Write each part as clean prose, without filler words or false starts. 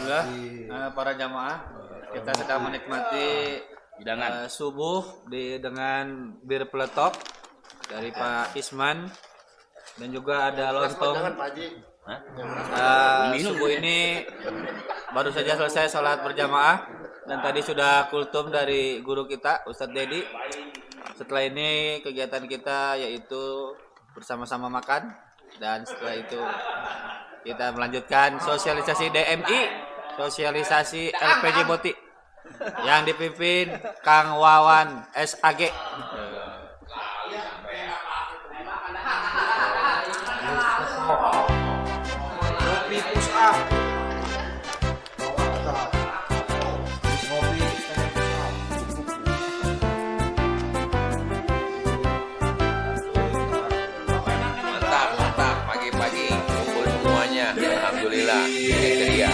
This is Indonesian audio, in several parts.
Alhamdulillah, para jamaah kita sedang menikmati hidangan subuh dengan bir peletok dari Pak Isman dan juga ada lontong. Subuh ini baru saja selesai sholat berjamaah dan tadi sudah kultum dari guru kita Ustadz Dedi. Setelah ini kegiatan kita yaitu bersama-sama makan dan setelah itu kita melanjutkan sosialisasi DMI, sosialisasi LPJ Boti yang dipimpin Kang Wawan SAG. Kopi push up. mantap pagi-pagi kumpul semuanya, alhamdulillah ceria.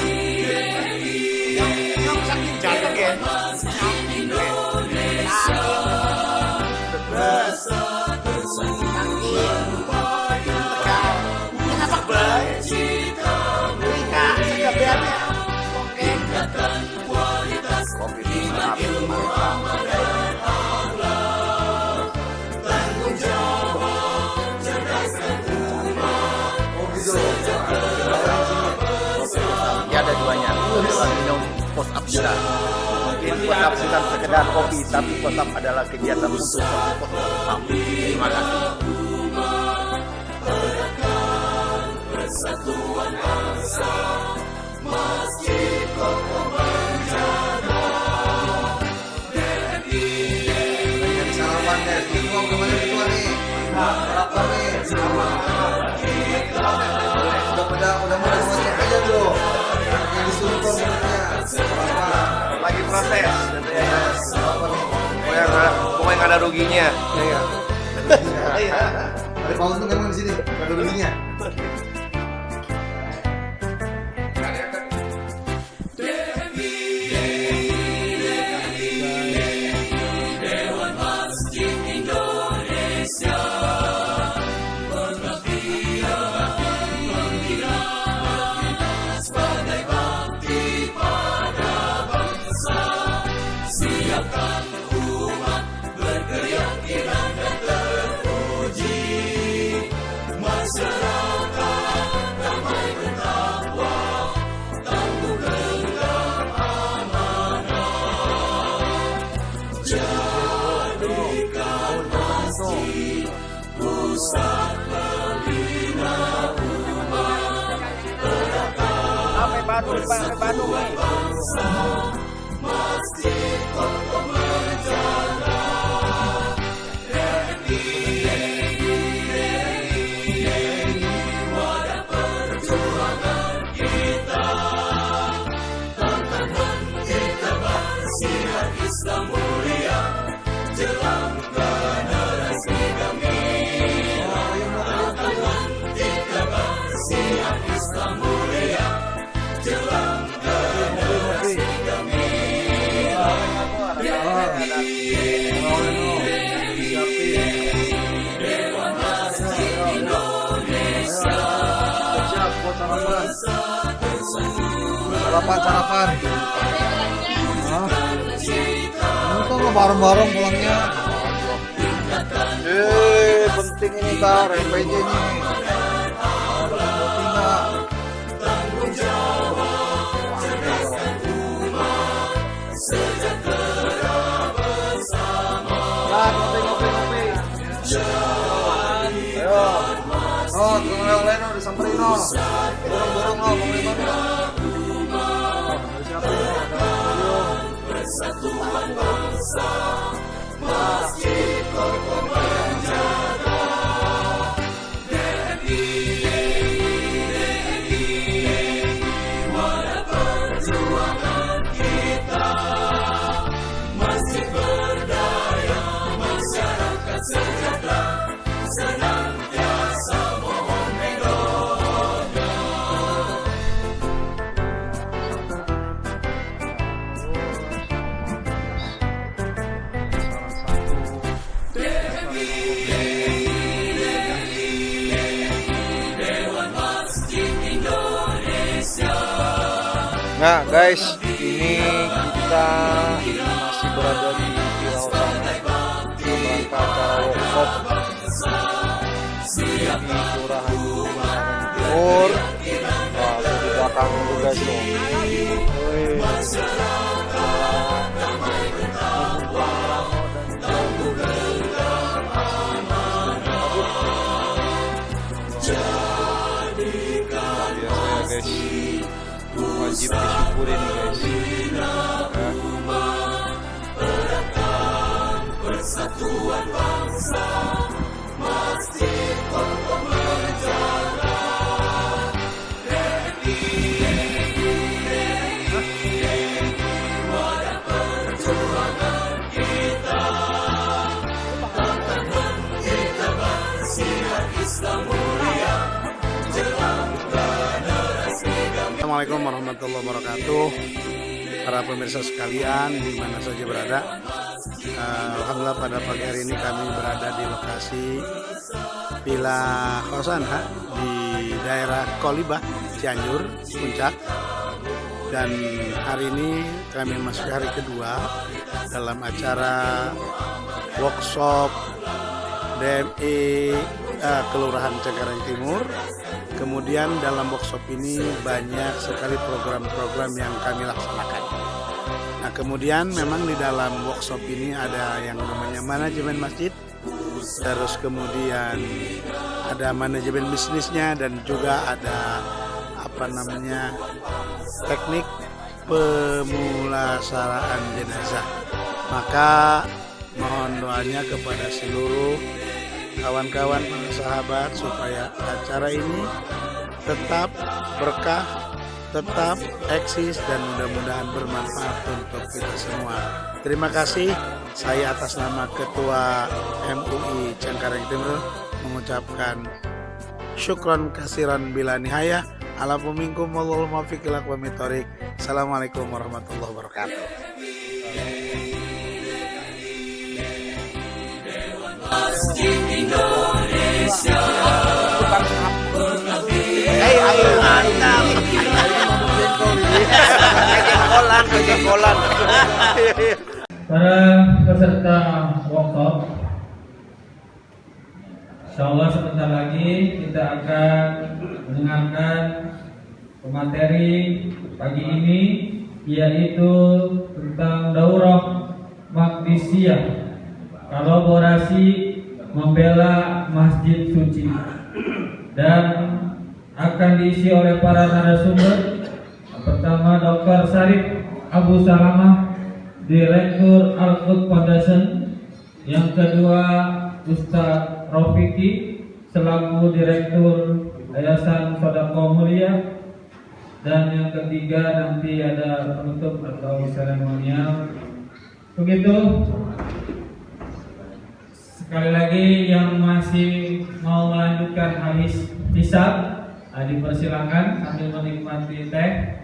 Ya ada duanya. Minum push up kita. Mungkin push up bukan sekedar kopi, tapi push up adalah kegiatan untuk push up. Terima kasih. Persatuan bangsa, masjid kokoh menjaga. Sarapan deh, semua kemana ketua nih? Sarapan nih, udah mulai ngoceh aja tuh. Yang disuruh komennya. Lagi proses. Pokoknya nggak ada ruginya. Iya. Ada untung emang di sini, nggak ada ruginya. Sampai Bandung nih. Sarapan. Ini bareng-bareng pulangnya. Penting ini bar, LPJ nih. Tanggung jawab cerdasan umat, sejahtera bersama. Ngopi. Ayo. Oleh-oleh disamperin Dorong pemerintah. Persatuan bangsa, masjid kokoh menjaga. DNI, wadah perjuangan kita. Masjid berdaya, masyarakat sejahtera, senantiasa mohon ridhonya. Nah guys, ini kita masih berada di Villa Hosana dalam rangka acara workshop di Kelurahan Timur. Wah, di belakang dulu guys tuh. Guys, wajib disyukurin guys. Persatuan bangsa masjid Assalamualaikum warahmatullahi wabarakatuh. Para pemirsa sekalian di mana saja berada, alhamdulillah pada pagi hari ini kami berada di lokasi Villa Hosana di daerah Kolibah, Cianjur, Puncak. Dan hari ini kami masuk hari kedua dalam acara workshop DMI Kelurahan Cengkareng Timur. Kemudian dalam workshop ini banyak sekali program-program yang kami laksanakan. Nah, kemudian memang di dalam workshop ini ada yang namanya manajemen masjid, terus kemudian ada manajemen bisnisnya, dan juga ada teknik pemulasaraan jenazah. Maka mohon doanya kepada seluruh kawan-kawan, para sahabat, supaya acara ini tetap berkah, tetap eksis, dan mudah-mudahan bermanfaat untuk kita semua. Terima kasih. Saya atas nama Ketua MUI Cengkareng Timur mengucapkan syukron kasiran bila nihaya. Alafu minkum wallahul muwaffiq ila aqwamit thoriq. Assalamualaikum warahmatullahi wabarakatuh. Masjid Indonesia. Ayo mantap. Kejengkolan. Para peserta workshop, insyaallah sebentar lagi kita akan mendengarkan pemateri pagi ini, yaitu tentang daurah Maqdisiyah, kolaborasi membela Masjid Suci, dan akan diisi oleh para narasumber. Pertama, Dr. Syarif Abu Salamah, Direktur Al-Quds Foundation. Yang kedua, Ustadz Rofiki selaku Direktur Yayasan Sodaqah Mulia. Dan yang ketiga nanti ada penutup atau seremonial. Begitu. Sekali lagi yang masih mau melanjutkan habis hisab, dipersilakan sambil menikmati teh.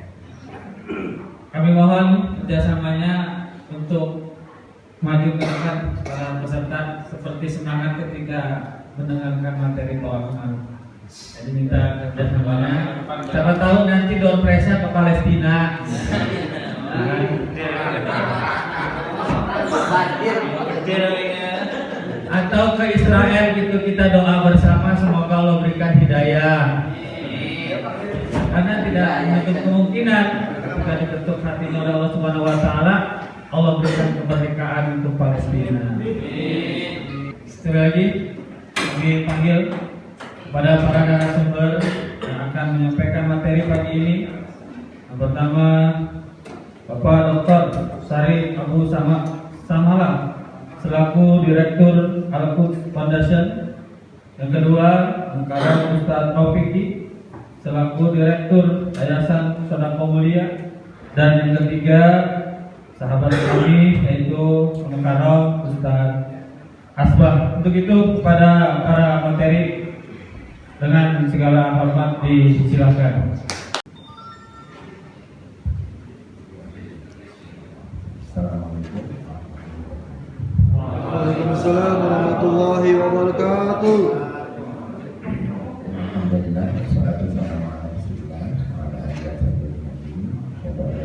Kami mohon kerjasamanya untuk maju ke depan para peserta seperti semangat ketika mendengarkan materi keuangan. Jadi minta kerjasamanya. Siapa tahu nanti door prize-nya ke Palestina. Atau ke Israel gitu, kita doa bersama semoga Allah berikan hidayah. Karena tidak menutup kemungkinan ketika diketuk hatinya oleh Allah Subhanahu wa taala, Allah berikan kemerdekaan untuk Palestina. Sekali lagi kami panggil kepada para narasumber yang akan menyampaikan materi pagi ini. Yang pertama, Bapak Dr. Syarif Abu Salamah selaku Direktur Al-Quds Foundation. Yang kedua, Mukarram Ustadz Rofiki selaku Direktur Yayasan Sodaqah Mulia. Dan yang ketiga, sahabat kami yaitu Mukarram Ustadz Asbah. Untuk itu kepada para materi dengan segala hormat disilakan. Waalaikumsalam warahmatullahi wabarakatuh. Alhamdulillah, wassalatu wassalamu ala Rasulillah wa ala alihi wa sahbihi.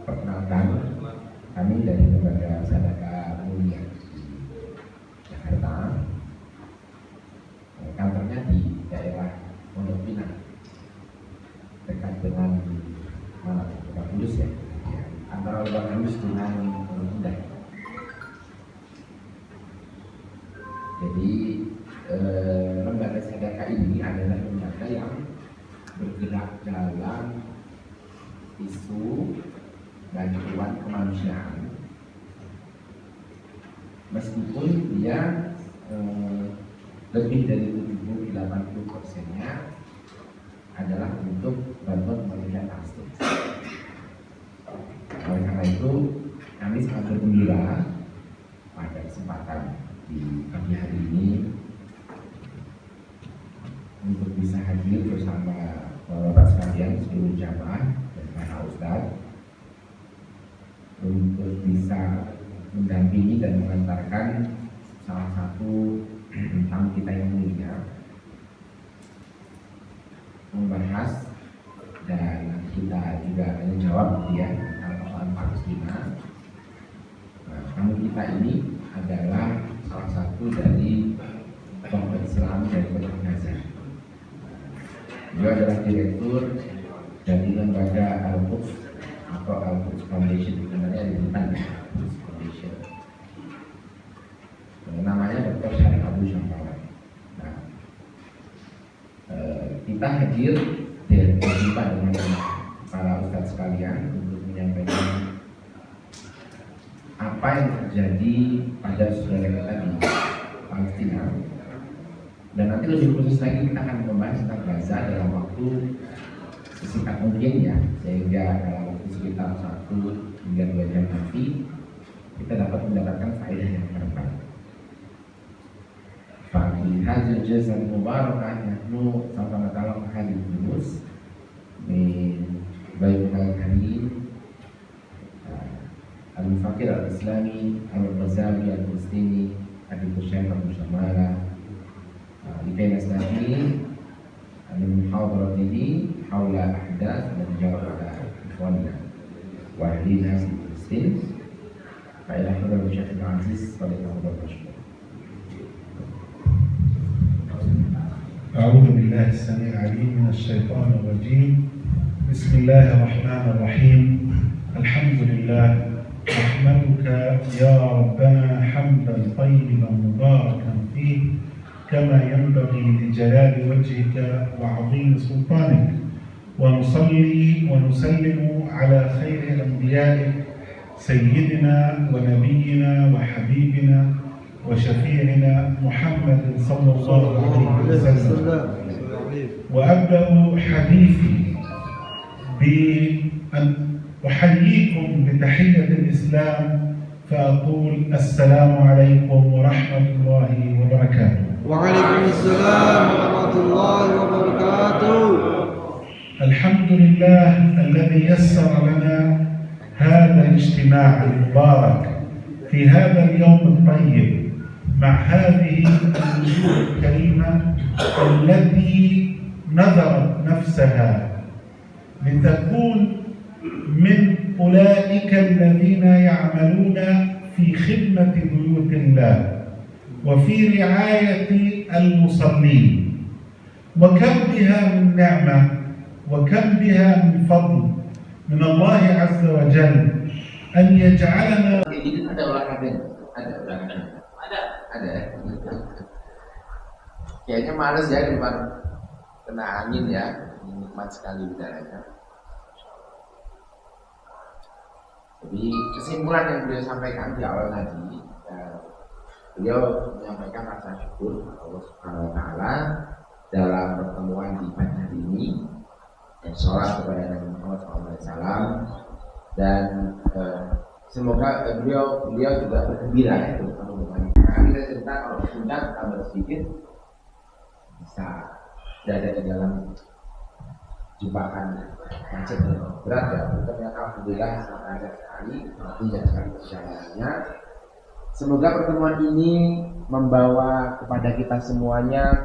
perkenalkan, kami dari Lembaga Sadaka Mulia di Jakarta, kantornya di daerah Pondok Pinang, dekat dengan mana? Lebak Bulus ya, antara Lebak Bulus dengan Pondok Indah. Jadi lembaga sadaka ini adalah lembaga yang bergerak dalam isu bantuan kemanusiaan, meskipun dia lebih dari 70-80%-nya adalah untuk bantuan kemanusiaan asli. Oleh karena itu, kami sangat bergembira pada kesempatan di pagi hari ini untuk bisa hadir bersama Bapak sekalian seluruh jamaah dan para ustadz untuk bisa mendampingi dan mengantarkan salah satu tamu kita yang mulia membahas dan kita juga menjawab dia tentang persoalan Palestina. Nah, tamu kita ini adalah salah satu dari tokoh Islam dari Kota Gaza. Dia adalah direktur dari lembaga Al-Quds atau Al-Quds Foundation, sebenarnya di depan Al-Quds Foundation. Namanya Dr. Syarif Abu Syambawan. Nah, kita hadir dan berjumpa dengan para ustadz sekalian untuk menyampaikan apa yang terjadi pada saudara kita di Palestina. Dan nanti lebih khusus lagi kita akan membahas tentang Gaza dalam waktu sesingkat mungkin ya, sehingga dalam waktu sekitar 1 hingga 2 jam nanti kita dapat mendapatkan faedah yang terbaik. Di hadil jazal mubarakah nahnu sama natalam hadil julus min Baitul Karim al-Fakir al-Islami al-Ghazali al-Mustini al-Syekh Abu Syamala لكي نستفيد من محاضرته حول أحداث التي جرت على إخواننا وأهلنا في فلسطين. فإلى حضرة الشيخ العزيز فليتفضل مشكورا. أعوذ بالله السميع العليم من الشيطان الرجيم. بسم الله الرحمن الرحيم. الحمد لله نحمدك يا ربنا حمدا طيبا مباركا فيه كما ينبغي لجلال وجهك وعظيم سلطانك، ونصلي ونسلم على خير أنبيائك سيدنا ونبينا وحبيبنا وشفيعنا محمد صلى الله عليه وسلم. وأبدأ حديثي بأن أحييكم بتحية الإسلام فأقول السلام عليكم ورحمة الله وبركاته. وعليكم السلام ورحمة الله وبركاته. الحمد لله الذي يسر لنا هذا الاجتماع المبارك في هذا اليوم الطيب مع هذه الوجوه الكريمة التي نذرت نفسها لتكون من أولئك الذين يعملون في خدمة بيوت الله وفي رعاية المصلين. وكم بها من نعمة وكم بها من فضل من الله عز وجل أن يجعلنا. Ada olahraganya? Ada. Kayaknya males ya di depan kena angin ya, nikmat sekali udaranya. Jadi kesimpulan yang beliau sampaikan di awal tadi, beliau menyampaikan rasa syukur Allah Subhanahu Wa Taala dalam pertemuan di pagi hari ini, dan sholat kepada Nabi Muhammad SAW, dan semoga beliau juga bergembira ya bertemu dengan kita. Kita cerita kalau sudah tambah sedikit bisa berada di dalam jebakan macet dan berat ya. Ternyata alhamdulillah sangat lancar sekali, tidak sekali perjalanannya. Semoga pertemuan ini membawa kepada kita semuanya.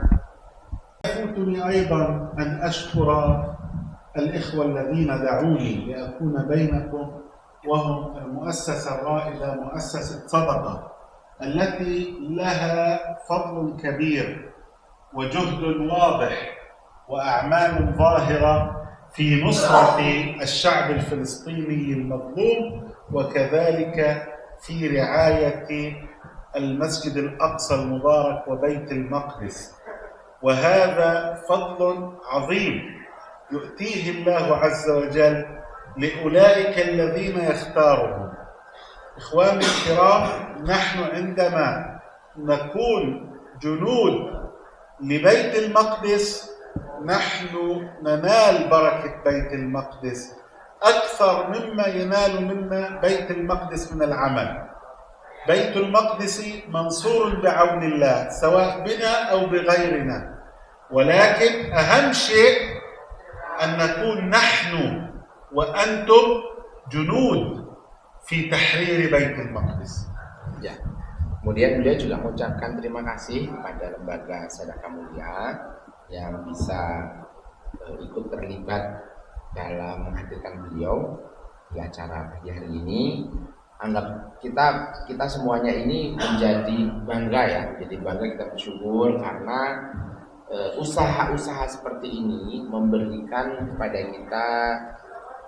يفوتني أيضا أن أشكر الإخوة الذين دعوني لأكون بينكم وهم المؤسسة الرائدة مؤسسة صدقة التي لها فضل كبير وجهد واضح وأعمال ظاهرة في نصرة الشعب الفلسطيني المظلوم، وكذلك في رعاية المسجد الأقصى المبارك وبيت المقدس. وهذا فضل عظيم يؤتيه الله عز وجل لأولئك الذين يختارهم. إخواني الكرام، نحن عندما نكون جنود لبيت المقدس نحن ننال بركة بيت المقدس أكثر مما ينال منا بيت المقدس من العمل. بيت المقدس منصور بعون الله سواء بنا أو بغيرنا، ولكن أهم شيء أن نكون نحن وأنتم جنود في تحرير بيت المقدس. Ya. Kemudian beliau juga mengucapkan terima kasih kepada lembaga Sedekah Mulia yang bisa ikut terlibat dalam menghadirkan beliau di acara pagi hari ini. Anggap kita semuanya ini menjadi bangga ya, jadi bangga, kita bersyukur karena usaha-usaha seperti ini memberikan kepada kita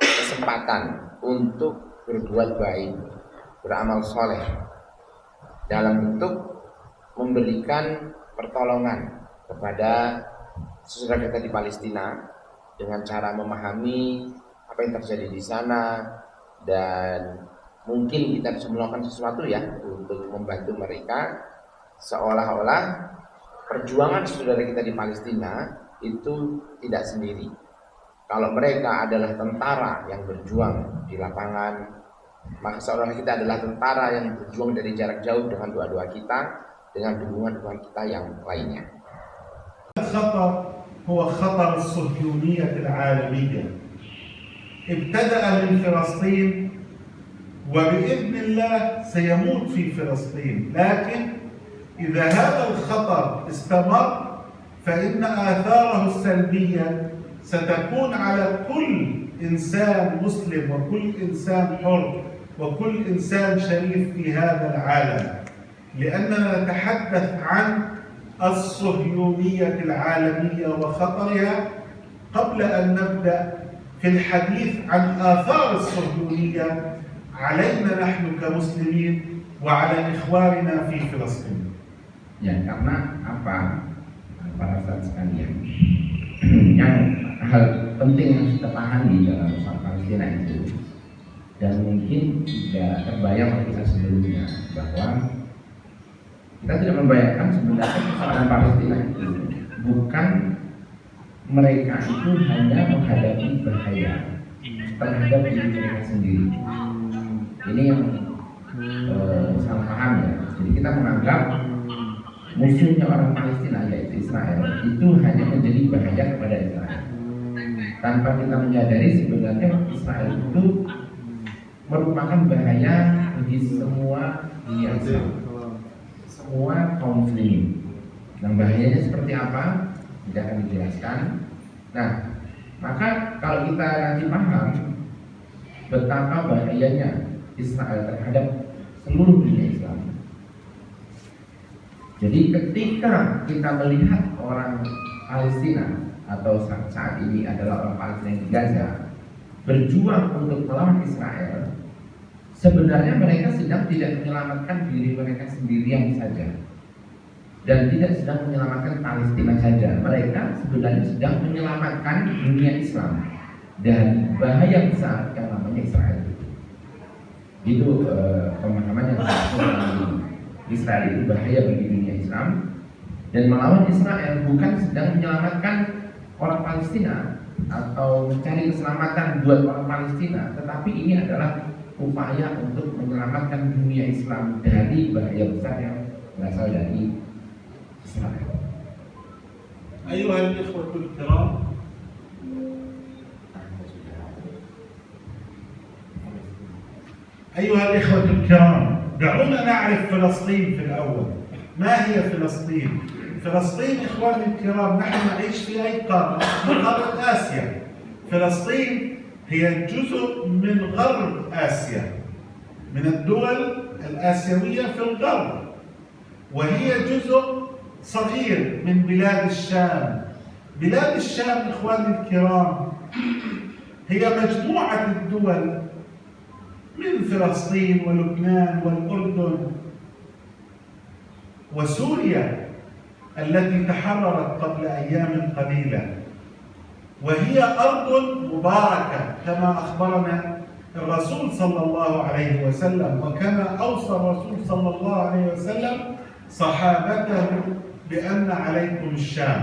kesempatan untuk berbuat baik, beramal soleh dalam bentuk memberikan pertolongan kepada saudara kita di Palestina dengan cara memahami apa yang terjadi di sana, dan mungkin kita bisa melakukan sesuatu ya untuk membantu mereka, seolah-olah perjuangan saudara kita di Palestina itu tidak sendiri. Kalau mereka adalah tentara yang berjuang di lapangan, maka seolah kita adalah tentara yang berjuang dari jarak jauh dengan doa-doa kita, dengan dukungan-dukungan kita yang lainnya. الخطر هو خطر الصهيونية العالمية، ابتدأ من فلسطين وبإذن الله سيموت في فلسطين، لكن إذا هذا الخطر استمر فإن آثاره السلبية ستكون على كل إنسان مسلم وكل إنسان حر وكل إنسان شريف في هذا العالم، لأننا نتحدث عن الصهيونية العالمية وخطرها قبل أن نبدأ في الحديث عن آثار الصهيونية علينا نحن كمسلمين وعلى إخواننا في فلسطين. Ya, karena apa? Para saudara sekalian, yang hal penting yang kita pahami dalam masalah Palestina itu, dan mungkin tidak terbayang oleh kita sebelumnya, bahwa kita tidak membayangkan sebenarnya persoalan Palestina itu bukan mereka itu hanya menghadapi bahaya terhadap diri mereka sendiri. Ini yang salah paham ya. Jadi kita menganggap musuhnya orang Palestina yaitu Israel itu hanya menjadi bahaya kepada Israel, tanpa kita menyadari sebenarnya Israel itu merupakan bahaya bagi semua dunia Islam, semua kaum muslimin. Nah, bahayanya seperti apa tidak akan dijelaskan. Nah, maka kalau kita nanti paham betapa bahayanya Israel terhadap seluruh dunia Islam, jadi ketika kita melihat orang Palestina atau saat ini adalah orang Palestina di Gaza berjuang untuk melawan Israel, sebenarnya mereka sedang tidak menyelamatkan diri mereka sendirian saja dan tidak sedang menyelamatkan Palestina saja. Mereka sebenarnya sedang menyelamatkan dunia Islam dari bahaya besar yang namanya Israel. Itu pemahaman yang Israel itu bahaya bagi dunia Islam, dan melawan Israel bukan sedang menyelamatkan orang Palestina atau mencari keselamatan buat orang Palestina, tetapi ini adalah upaya untuk menyelamatkan dunia Islam dari bahaya besar yang berasal dari Israel. أيها الإخوة الكرام، أيها الإخوة الكرام، دعونا نعرف فلسطين في الأول. ما هي فلسطين؟ فلسطين إخواني الكرام، نحن نعيش في أي قارة؟ في قارة آسيا. فلسطين هي جزء من غرب آسيا، من الدول الآسيوية في الغرب، وهي جزء صغير من بلاد الشام. بلاد الشام إخواني الكرام هي مجموعة الدول من فلسطين ولبنان والأردن وسوريا التي تحررت قبل أيام قليلة، وهي أرض مباركة كما أخبرنا الرسول صلى الله عليه وسلم، وكما أوصى الرسول صلى الله عليه وسلم صحابته بأن عليكم الشام.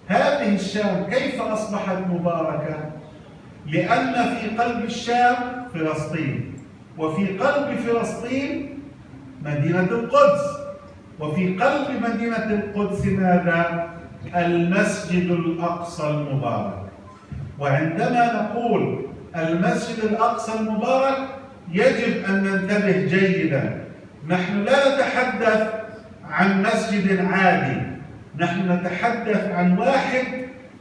هذه الشام كيف أصبحت مباركة؟ لأن في قلب الشام فلسطين، وفي قلب فلسطين مدينة القدس، وفي قلب مدينة القدس ماذا؟ المسجد الأقصى المبارك. وعندما نقول المسجد الأقصى المبارك يجب أن ننتبه جيدا، نحن لا نتحدث عن مسجد عادي، نحن نتحدث عن واحد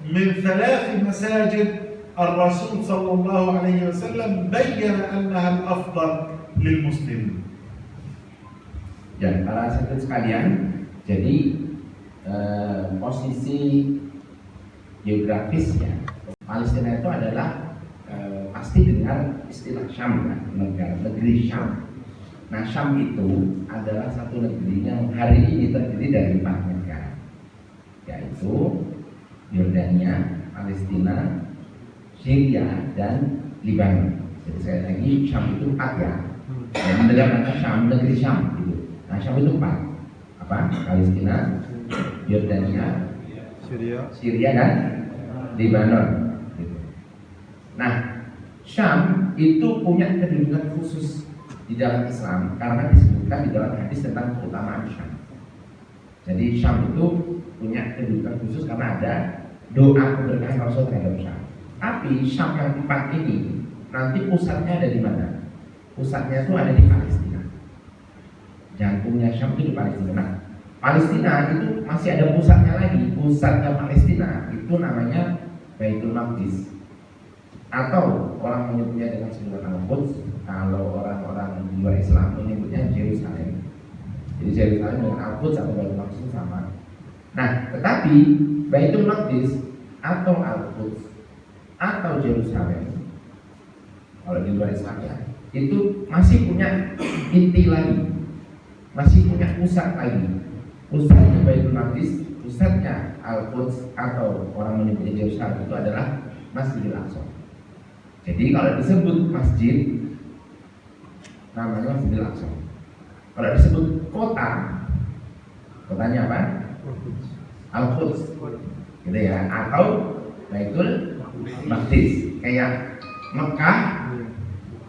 من 3 مساجد الرسول صلى الله عليه وسلم بين أنها الأفضل للمسلمين. Dan para sahabat sekalian, jadi posisi geografisnya Palestina itu adalah pasti dengar istilah Syam, kan? Negeri Syam. Nah, Syam itu adalah satu negeri yang hari ini terdiri dari 4 negara, yaitu Yordania, Palestina, Syria, dan Libanon. Jadi sekali lagi Syam itu 4 ya. Dan negara Syam, negeri Syam gitu. Nah, Syam itu 4. Apa? Palestina, Yordania, Syria, dan Libanon. Gitu. Nah, Syam itu punya kedudukan khusus di dalam Islam karena disebutkan di dalam hadis tentang keutamaan Syam. Jadi Syam itu punya kedudukan khusus karena ada doa keberkahan Rasul terhadap Syam. Tapi Syam yang 4 ini nanti pusatnya ada di mana? Pusatnya itu ada di Palestina. Jantungnya Syam itu di Palestina. Nah, Palestina itu masih ada pusatnya lagi. Pusatnya Palestina itu namanya Baitul Maqdis, atau orang menyebutnya dengan sebutan Al-Quds. Kalau orang-orang di luar Islam menyebutnya Yerusalem. Jadi Yerusalem dengan Al-Quds atau Baitul Maqdis sama. Nah, tetapi Baitul Maqdis atau Al-Quds atau Yerusalem, kalau di luar Islam ya, itu masih punya inti lagi, masih punya pusat lagi. Pusatnya Baitul Maqdis, pusatnya Al-Quds atau orang menyebutnya Yerusalem itu adalah Masjidil Aqsa. Jadi kalau disebut masjid namanya Masjidil Aqsa. Kalau disebut kota, kotanya apa? Al-Quds, gitu ya, atau Baitul Maqdis. Kayak Mekah,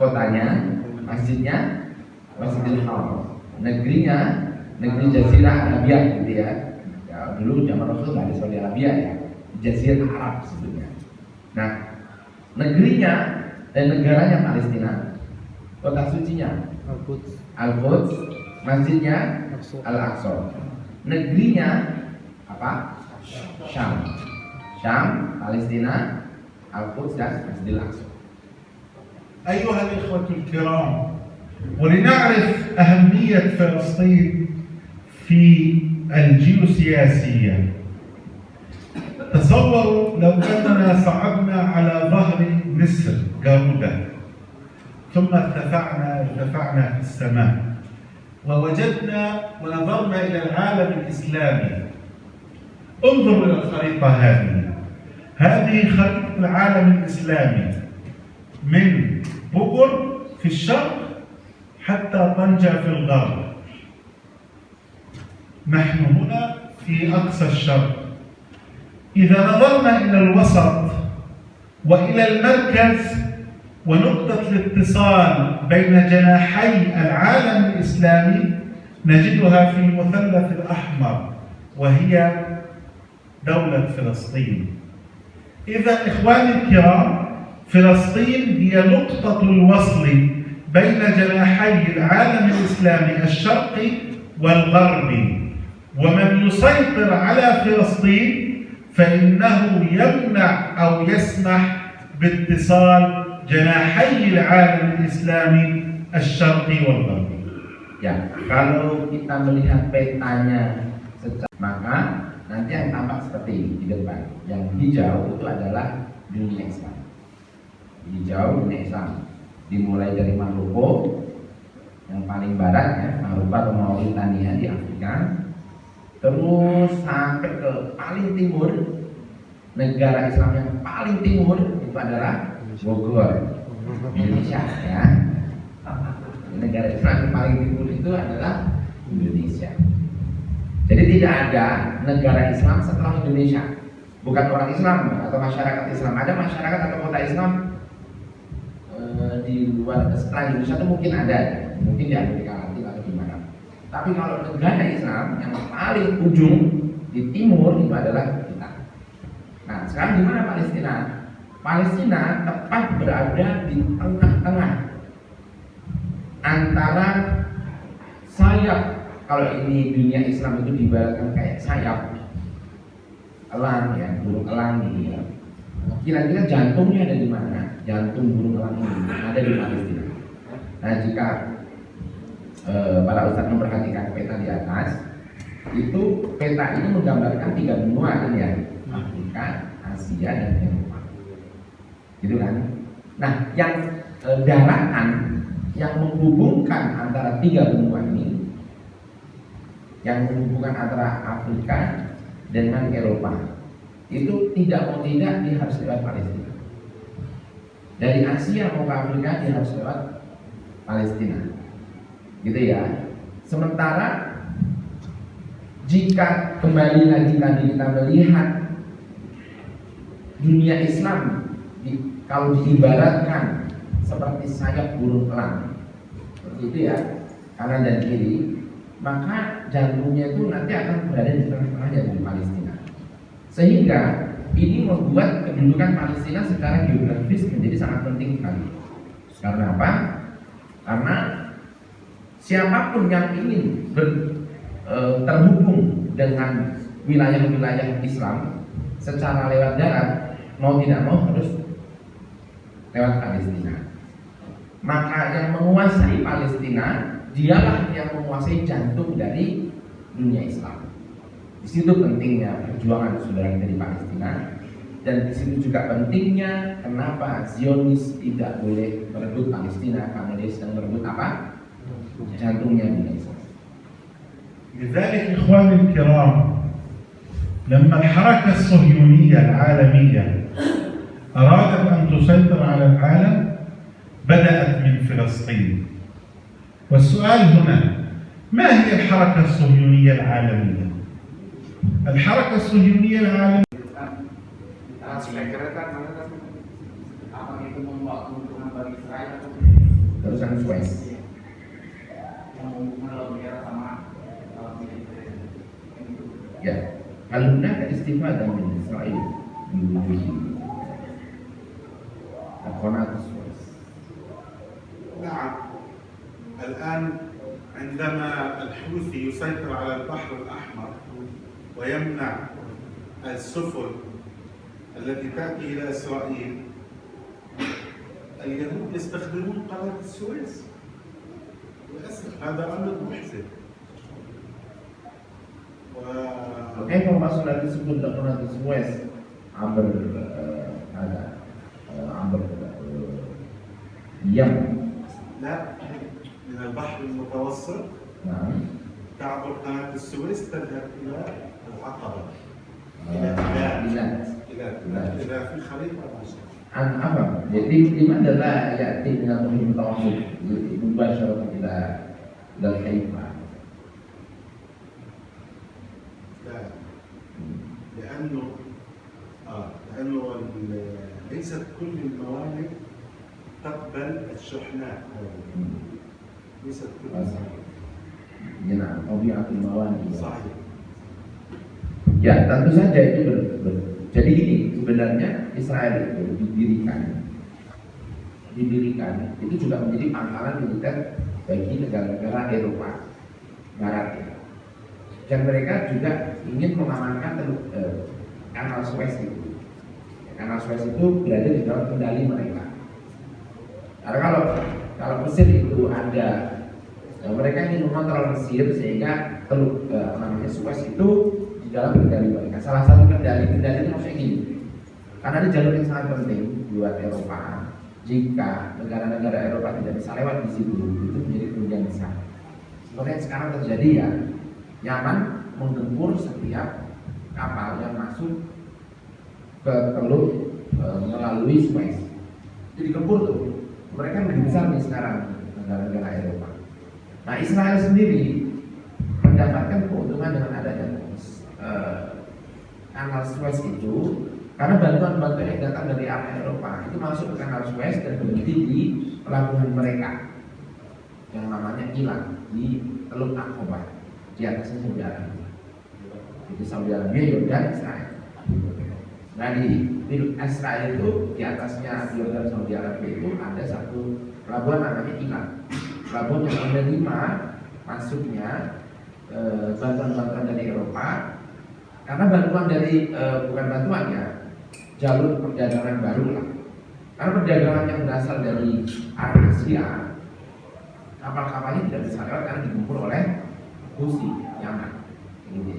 kotanya, masjidnya Masjidil Haram, negerinya negeri Jazirah Arabia, gitu ya. Ya dulu zaman Rasul nggak ada Saudi Arabia ya, Jazirah Arab sebetulnya. Nah, negerinya dan negaranya Palestina, kota sucinya Al-Quds, masjidnya Al-Aqsa, negerinya apa? Syam. Syam, Palestina, Al-Quds, dan Masjidil Aqsa. أيها الإخوة الكرام، ولنعرف أهمية فلسطين في الجيوسياسية، تصوروا لو أننا صعدنا على ظهر نسر جارودة ثم ارتفعنا في السماء ووجدنا ونظرنا إلى العالم الإسلامي. انظروا إلى الخريطة هذه خريطة العالم الإسلامي من بقر في الشرق حتى طنجة في الغرب. نحن هنا في أقصى الشرق. إذا نظرنا إلى الوسط وإلى المركز ونقطة الاتصال بين جناحي العالم الإسلامي نجدها في المثلث الأحمر، وهي دولة فلسطين. إذا إخواني الكرام، فلسطين هي نقطة الوصل بين جناحي العالم الإسلامي الشرقي والغربي، ومن يسيطر على فلسطين فإنه يمنع أو يسمح باتصال جناحي العالم الإسلامي الشرقي والغربي. Ya, kalau kita melihat petanya maka nanti yang tampak seperti ini di depan. Yang hijau itu adalah dunia Islam. Hijau dunia Islam. Dimulai dari Maluku yang paling barat ya, Maluku atau Mauritania di Afrika. Terus sampai ke paling timur, negara Islam yang paling timur itu adalah Bogor, Indonesia ya. Negara Islam yang paling timur itu adalah Indonesia. Jadi tidak ada negara Islam setelah Indonesia. Bukan orang Islam atau masyarakat Islam. Ada masyarakat atau kota Islam di luar setelah Indonesia itu mungkin ada, mungkin di Amerika Latin atau di mana. Tapi kalau negara Islam yang paling ujung di timur itu adalah kita. Nah, sekarang di mana Palestina? Palestina tepat berada di tengah-tengah antara sayap. Kalau ini dunia Islam itu diibaratkan kayak sayap elang ya, burung elang ini ya. Kira-kira jantungnya ada di mana? Jantung burung elang ini ada di Palestina. Nah, jika para ustadz memperhatikan peta di atas, itu peta ini menggambarkan 3 benua ini ya, Afrika, Asia, dan Eropa. Gitu kan? Nah, yang daratan yang menghubungkan antara 3 benua ini, yang menghubungkan antara Afrika dengan Eropa, itu tidak mau tidak dia harus lewat Palestina. Dari Asia mau ke Afrika dia harus lewat Palestina, gitu ya. Sementara jika kembali lagi tadi kita melihat dunia Islam kalau diibaratkan seperti sayap burung elang, seperti itu ya, kanan dan kiri, maka jantungnya itu nanti akan berada di tengah-tengahnya di Palestina. Sehingga ini membuat kedudukan Palestina secara geografis menjadi sangat penting sekali. Karena apa? Karena siapapun yang ingin terhubung dengan wilayah-wilayah Islam secara lewat darat, mau tidak mau harus lewat Palestina. Maka yang menguasai Palestina dialah yang menguasai jantung dari dunia Islam. Di situ pentingnya perjuangan saudara dari Palestina, dan di situ juga pentingnya kenapa Zionis tidak boleh merebut Palestina, karena dia sedang merebut apa? Jantungnya dunia Islam. لذلك إخواني الكرام، لما الحركة الصهيونية العالمية أرادت أن تسيطر على العالم بدأت من فلسطين. والسؤال هنا، ما هي الحركة الصهيونية العالمية؟ الحركة الصهيونية العالمية Terusan Suez. Ya, hal hunaka istifadah min Israel min qanat Suez. نعم. الآن عندما الحوثي يسيطر على البحر الأحمر ويمنع السفن التي تأتي إلى إسرائيل، اليهود يستخدمون قناة السويس. للأسف هذا أمر محزن. وكيف وصل السفن إلى قناة السويس عبر عبر اليمن؟ لا، من البحر المتوسط. نعم. تعبر قناة السويس تذهب إلى العقبة. إلى في خريطة مصر. An apa? Jadi di mana lah ya dengan muhim tawassul mubasharatan ila Haifa. لأنه ليست كل الموانئ تقبل الشحنات. ليست كل Ya, tabiatul mawani. صحيح. Ya, tentu saja itu jadi gini, sebenarnya Israel itu didirikan itu juga menjadi pangkalan militer bagi negara-negara Eropa Barat ya. Dan mereka juga ingin mengamankan kanal Suez itu. Kanal Suez itu berada di dalam kendali mereka. Karena kalau Mesir itu ada mereka ingin mengontrol Mesir sehingga teluk namanya Suez itu di dalam kendali mereka. Salah satu kendalinya maksudnya gini, karena ada jalur yang sangat penting buat Eropa. Jika negara-negara Eropa tidak bisa lewat di situ, itu menjadi kerugian besar. Seperti yang sekarang terjadi ya, Yaman menggempur setiap kapal yang masuk ke teluk melalui Suez. Jadi digempur tuh. Mereka lebih besar nih sekarang negara-negara Eropa. Nah, Israel sendiri mendapatkan keuntungan dengan adanya kanal Suez itu, karena bantuan-bantuan yang datang dari arah Eropa itu masuk ke kanal Suez dan berhenti di pelabuhan mereka yang namanya Ilan di Teluk Aqaba, di atasnya Saudi Arabia. Jadi Saudi Arabia, Yordan, Israel. Nah, di Israel itu di atasnya Yordan, Saudi Arabia itu ada satu pelabuhan namanya Ilan. Pelabuhan yang menerima masuknya bantuan-bantuan dari Eropa, karena bantuan dari bukan bantuan ya, jalur perdagangan baru lah. Karena perdagangan yang berasal dari arah Asia, kapal-kapalnya tidak bisa lewat karena digempur oleh Houthi Yaman.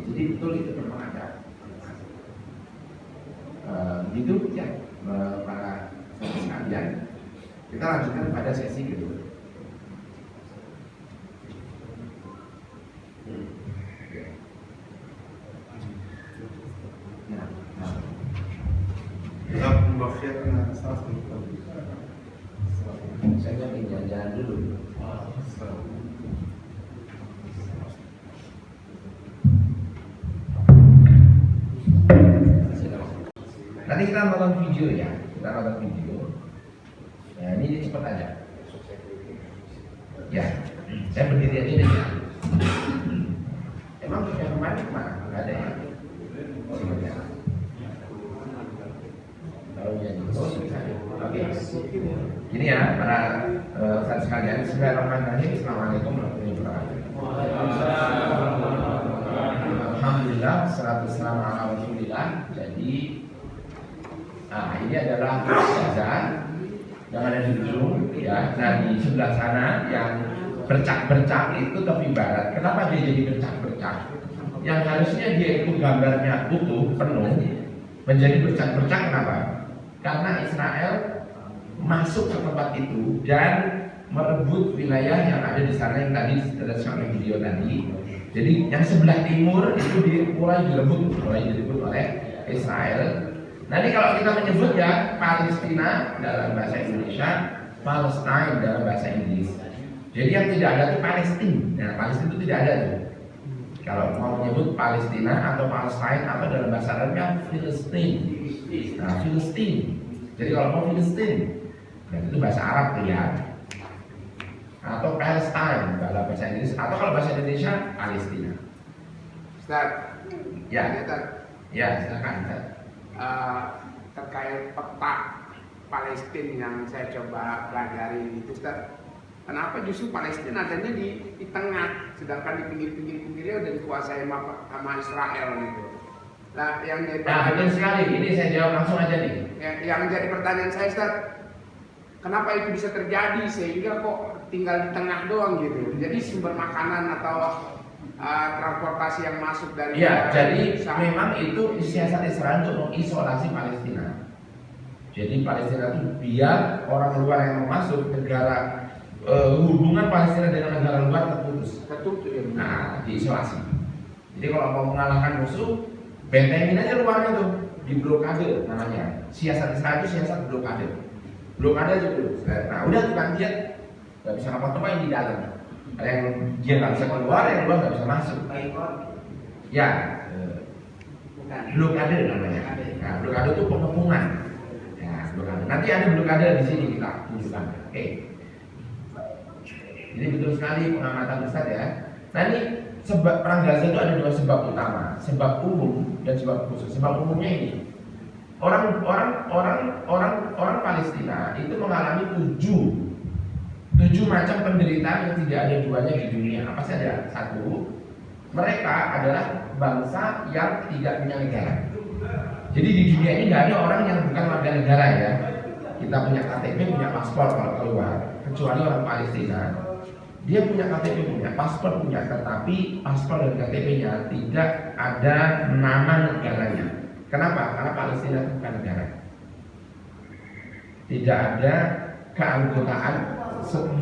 Jadi betul itu memang ada. Begitu ya para saudara sekalian. Kita lanjutkan pada sesi kedua. Saya ingin jalan dulu. Nanti kita nonton video ya, kita nonton video. Ya, ini cepat aja. Ya, saya berdiri aja deh. Emang yang kemarin mana? Nggak ada ya? Oh, iya. Kalau jadi oke. Gini ya para saudara sekalian, bismillahirrahmanirrahim. Assalamualaikum warahmatullahi wabarakatuh. Alhamdulillah, salatu wassalamu ala Rasulillah. Jadi ini adalah Gaza yang ada di ujung ya. Nah, di sebelah sana yang bercak-bercak itu tepi barat. Kenapa dia jadi bercak-bercak? Yang harusnya dia itu gambarnya utuh, penuh, menjadi bercak-bercak. Kenapa? Karena Israel masuk ke tempat itu dan merebut wilayah yang ada di sana yang tadi sudah sampai video tadi. Jadi yang sebelah timur itu mulai direbut oleh Israel. Nanti kalau kita menyebut ya Palestina dalam bahasa Indonesia, Palestine dalam bahasa Inggris. Jadi yang tidak ada itu Palestina. Nah, Palestina itu tidak ada tuh. Kalau mau menyebut Palestina atau Palestine atau dalam bahasa Arabnya Filistin. Nah, Filistin. Jadi kalau mau Filistin, dan itu bahasa Arab tuh ya. Atau Palestine dalam bahasa Inggris, atau kalau bahasa Indonesia Palestina. Ustaz, ya, ya silakan Ustaz. Terkait peta Palestina yang saya coba pelajari itu, Ustaz, kenapa justru Palestina adanya di tengah, sedangkan di pinggir-pinggirnya udah dikuasai sama Israel gitu. Nah, yang jadi betul sekali. Ini saya jawab langsung aja nih. Yang jadi pertanyaan saya, Ustaz, kenapa itu bisa terjadi sehingga kok tinggal di tengah doang gitu? Jadi sumber makanan atau transportasi yang masuk dari jadi memang itu siasat Israel untuk mengisolasi Palestina. Jadi Palestina itu biar orang luar yang mau masuk negara, hubungan Palestina dengan negara luar terputus. Nah, diisolasi. Jadi kalau mau mengalahkan musuh, bentengin aja luarnya tuh, diblokade namanya. Siasat Israel itu siasat blokade. Blokade aja dulu. Nah, udah tuh kan dia nggak bisa apa-apa di dalam. Ada yang dia nggak bisa keluar, yang luar nggak bisa masuk. Ya, blokade namanya. Nah, blokade itu pengepungan. Ya, blokade. Nanti ada blokade di sini kita tunjukkan. Oke. Ini betul sekali pengamatan Ustaz ya. Nah, ini sebab perang Gaza itu ada dua sebab utama, sebab umum dan sebab khusus. Sebab umumnya ini orang Palestina itu mengalami tujuh macam penderitaan yang tidak ada duanya di dunia. Apa saja? Satu, mereka adalah bangsa yang tidak punya negara. Jadi di dunia ini nggak ada orang yang bukan warga negara ya. kita punya KTP, punya paspor kalau keluar, kecuali orang Palestina, dia punya KTP, punya paspor, punya, tetapi paspor dan KTP-nya tidak ada nama negaranya. Kenapa? Karena Palestina itu bukan negara. Tidak ada keanggotaan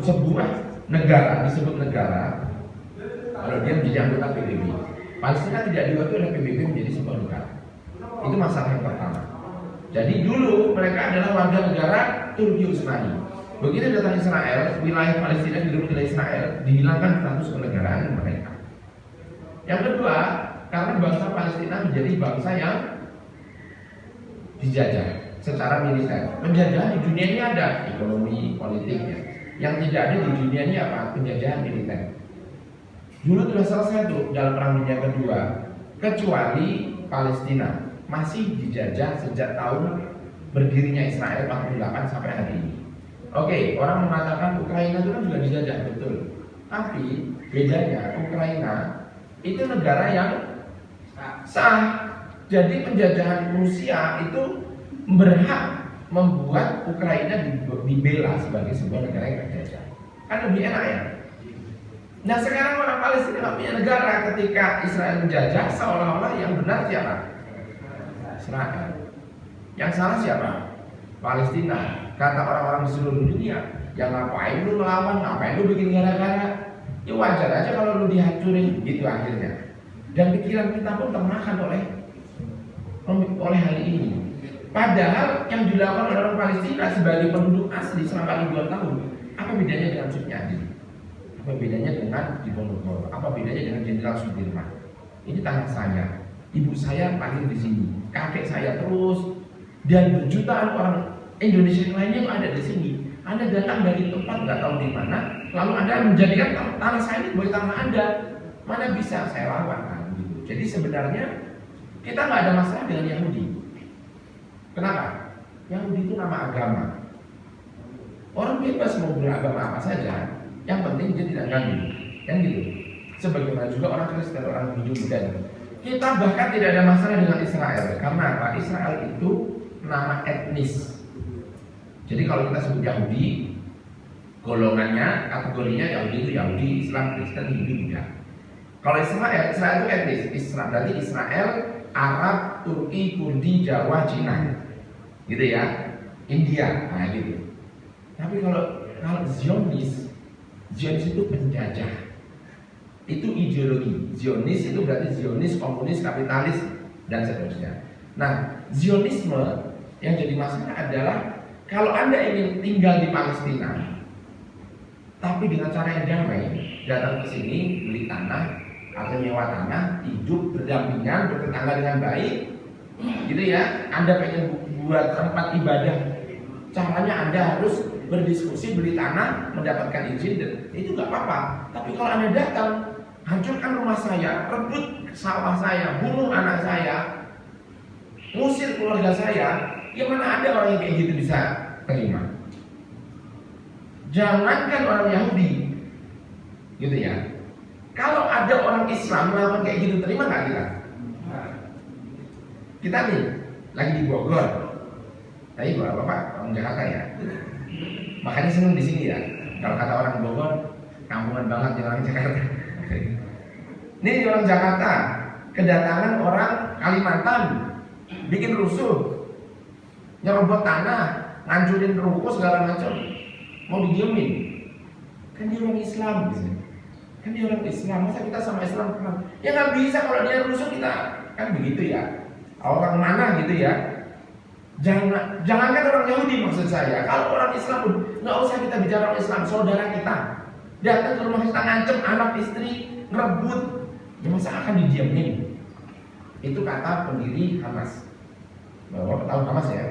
sebuah negara disebut negara kalau dia menjadi anggota PBB. Palestina tidak diwakili oleh PBB menjadi sebuah negara. Itu masalah yang pertama. Jadi dulu mereka adalah warga negara Turki Utsmani. Begitu datang Israel, wilayah Palestina di wilayah Israel dihilangkan status kenegaraan mereka. Yang kedua, karena bangsa Palestina menjadi bangsa yang dijajah secara militer. Penjajahan di dunia ini ada ekonomi, politiknya. Yang tidak ada di dunia ini apa? Penjajahan militer. Dulu sudah selesai tuh dalam perang dunia kedua, kecuali Palestina masih dijajah sejak tahun berdirinya Israel 48 sampai hari ini. Oke, orang mengatakan Ukraina itu kan juga dijajah, betul. Tapi bedanya Ukraina itu negara yang sah. Jadi penjajahan Rusia itu berhak membuat Ukraina dibela sebagai sebuah negara yang terjajah. Kan lebih enak ya. Nah sekarang orang Palestina nggak punya negara ketika Israel menjajah, seolah-olah yang benar siapa? Israel. Yang salah siapa? Palestina. Kata orang-orang di seluruh dunia, yang ngapain lu melawan, ngapain lu bikin gara-gara? Ya wajar aja kalau lu dihancurin, gitu akhirnya. Dan pikiran kita pun termakan oleh hal ini. Padahal yang dilakukan oleh orang Palestina sebagai penduduk asli selama ribuan tahun, apa bedanya dengan Suryadi? Apa bedanya dengan Diponegoro? Apa bedanya dengan Jenderal Sudirman? Ini tanah saya, ibu saya lahir di sini, kakek saya terus, dan jutaan orang Indonesia yang lainnya yang ada di sini. Anda datang dari tempat nggak tahu di mana, lalu Anda menjadikan tanah saya ini sebagai tanah Anda. Mana bisa saya lawan kan? Gitu. Jadi sebenarnya kita nggak ada masalah dengan Yahudi. Kenapa? Yahudi itu nama agama. Orang bebas mau beragama apa saja, yang penting dia tidak ganggu, kan gitu. Sebagaimana juga orang Kristen, orang Hindu juga. Kita bahkan tidak ada masalah dengan Israel, karena apa? Israel itu nama etnis. Jadi kalau kita sebut Yahudi, golongannya, kategorinya Yahudi itu Yahudi, Islam, Kristen, Hindu juga. Kalau Israel itu etnis. Israel berarti Israel, Arab, Turki, Kurdi, Jawa, Cina, gitu ya, India, nah gitu. Tapi kalau Zionis itu penjajah, itu ideologi. Zionis itu berarti Zionis, komunis, kapitalis, dan seterusnya. Nah, Zionisme yang jadi masalah adalah kalau Anda ingin tinggal di Palestina, tapi dengan cara yang damai, datang ke sini, beli tanah atau nyewa tanah, hidup berdampingan, bertetangga dengan baik, gitu ya. Anda pengen buat tempat ibadah, caranya Anda harus berdiskusi, beli tanah, mendapatkan izin, dan itu nggak apa-apa. Tapi kalau Anda datang, hancurkan rumah saya, rebut sawah saya, bunuh anak saya, ngusir keluarga saya, ya mana ada orang yang kayak gitu bisa terima? Jangankan orang Yahudi, gitu ya. Kalau ada orang Islam melakukan kayak gitu, terima nggak kita? Kita nih lagi di Bogor, tapi bapak orang Jakarta ya, makanya seneng di sini ya. Kalau kata orang Bogor, kampungan banget orang Jakarta. Ini orang Jakarta, kedatangan orang Kalimantan, bikin rusuh, nyerobot tanah, ngancurin ruko segala macam, mau didiemin. Kan dia orang Islam, gitu. Kan dia orang Islam, masa kita sama Islam kenal? Ya nggak bisa kalau dia rusuh kita, kan begitu ya. Orang mana gitu ya? Jangankan orang Yahudi maksud saya. Kalau orang Islam pun nggak usah kita bicara orang Islam, saudara kita datang ke rumah kita ngancem anak istri, ngerebut, ya masa akan didiamin? Itu kata pendiri Hamas. Bapak tahu Hamas ya?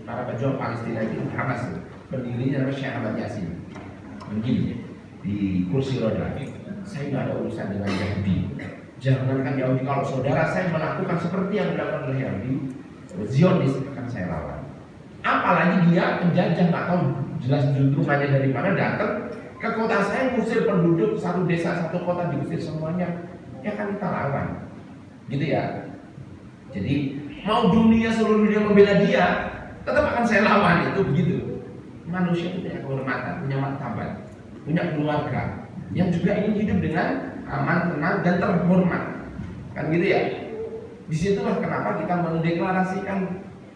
Para pejuang Palestina itu Hamas. Pendirinya namanya Syekh Ahmad Yasin. Begini di kursi roda. Saya nggak ada urusan dengan Yahudi. Jangankan Yahudi, kalau saudara saya melakukan seperti yang dilakukan oleh Yahudi, Zionis akan saya lawan. Apalagi dia penjajah, nggak tahu jelas rumahnya dari mana, datang ke kota saya, ngusir penduduk satu desa, satu kota, diusir semuanya, ya kan kita lawan, gitu ya. Jadi mau dunia, seluruh dunia membela dia, tetap akan saya lawan. Itu begitu. Manusia itu punya kehormatan, punya martabat, punya keluarga yang juga ingin hidup dengan aman, tenang, dan terhormat. Kan gitu ya. Disitulah kenapa kita mendeklarasikan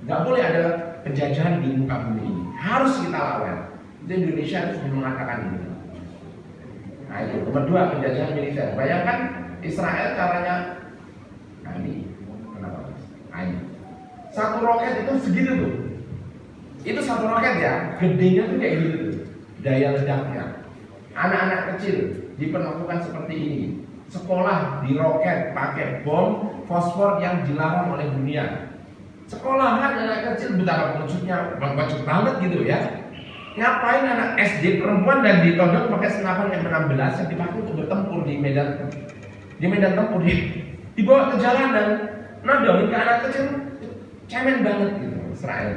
nggak boleh ada penjajahan di muka bumi ini. Harus kita lawan. Itu Indonesia harus mengatakan ini. Nah itu nomor 2, penjajahan militer. Bayangkan Israel caranya. Nah ini kenapa? Nah ini satu roket itu segitu tuh. Itu satu roket ya, gedenya tuh kayak gitu tuh. Daya ledaknya. Anak-anak kecil diperlakukan seperti ini. Sekolah diroket pakai bom fosfor yang dilarang oleh dunia. Sekolahan anak kecil betapa maksudnya banget gitu ya. Ngapain anak SD perempuan dan ditodong pakai senapan M16 yang dipakai untuk bertempur di medan tempur, dibawa ke jalanan, nodongin ke anak kecil, cemen banget gitu Israel.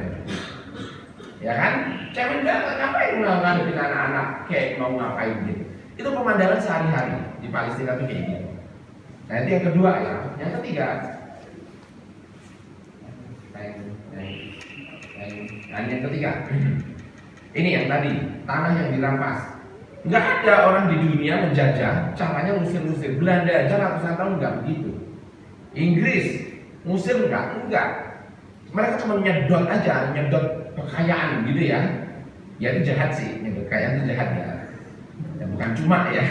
Ya kan? Cemen banget, ngapain ngadepin anak-anak kayak mau ngapain gitu. Itu pemandangan sehari-hari di Palestina tuh kayak gitu. Nah itu yang kedua ya. Yang ketiga, yang ketiga, ini yang tadi tanah yang dirampas. Nggak ada orang di dunia menjajah caranya ngusir-ngusir. Belanda aja ratusan tahun nggak begitu. Inggris ngusir enggak. Mereka cuma nyedot aja, nyedot kekayaan gitu ya. Ya itu jahat sih, nyedot kekayaan itu jahat ya. Ya bukan cuma ya,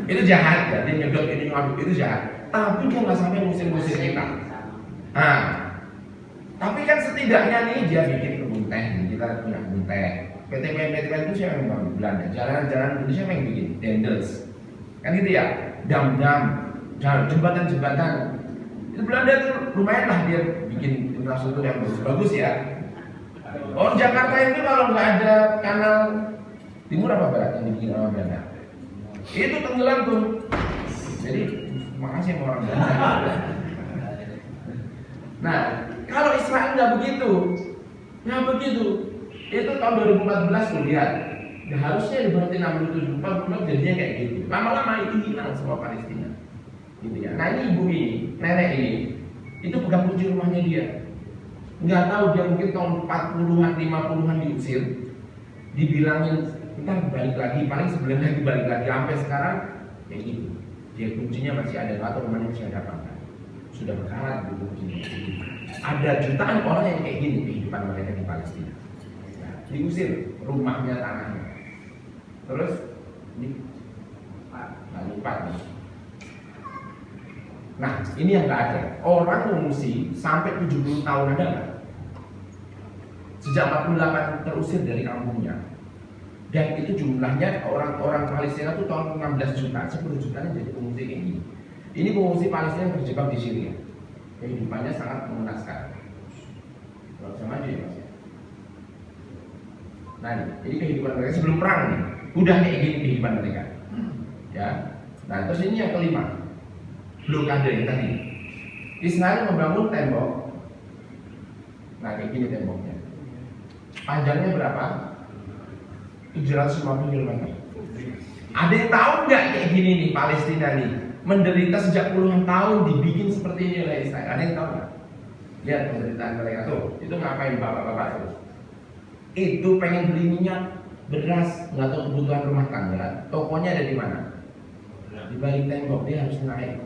itu jahat ya. Dia nyedot ini ngambil itu jahat. Tapi dia nggak sampai ngusir-ngusir kita. Nah, tapi kan setidaknya nih dia bikin kebun teh, kita punya kebun teh. PT itu siapa yang bangun? Belanda. Jalan-jalan Indonesia siapa yang bikin? Dendels. Kan gitu ya. Dam-dam, jembatan-jembatan. Itu Belanda tuh lumayan lah dia bikin infrastruktur yang bagus ya. Oh Jakarta itu kalau nggak ada kanal timur apa barat yang dibikin orang Belanda, itu tenggelam tuh. Jadi makasih sama orang Belanda. Nah kalau Israel nggak begitu. Itu tahun 2014 tuh lihat. Ya, harusnya berarti 67 jadinya kayak gitu. Lama-lama itu hilang semua Palestina. Gitu ya. Nah ini ibu ini, nenek ini, itu pegang kunci rumahnya dia. Nggak tahu dia mungkin tahun 40-an, 50-an diusir, dibilangin ntar balik lagi, paling sebulan lagi balik lagi, sampai sekarang kayak gitu. Dia kuncinya masih ada, atau rumahnya masih ada apa? Sudah berkarat di kuncinya. Ada jutaan orang yang kayak gini kehidupan mereka di Palestina. Nah, diusir rumahnya, tanahnya. Terus ini lupa nih. Nah, ini yang nggak ada. Orang mengungsi sampai 70 tahun ada nggak? Sejak 48 terusir dari kampungnya. Dan itu jumlahnya orang-orang Palestina itu tahun 16 juta, 10 jutanya jadi pengungsi kayak gini. Ini pengungsi Palestina yang terjebak di Syria. Kehidupannya sangat mengenaskan. Kalau sama aja ya Mas. Nah ini kehidupan mereka sebelum perang nih. Udah kayak gini kehidupan mereka. Ya. Nah terus ini yang kelima. Blokade yang tadi. Israel membangun tembok. Nah kayak gini temboknya. Panjangnya berapa? 750 km. Ada yang tahu nggak kayak gini nih Palestina nih? Menderita sejak puluhan tahun dibikin seperti ini oleh Israel. Ada yang tahu nggak? Lihat penderitaan mereka tuh. Itu ngapain bapak-bapak tuh? Itu pengen beli minyak, beras, nggak tahu kebutuhan rumah tangga. Tokonya ada di mana? Di balik tembok. Dia harus naik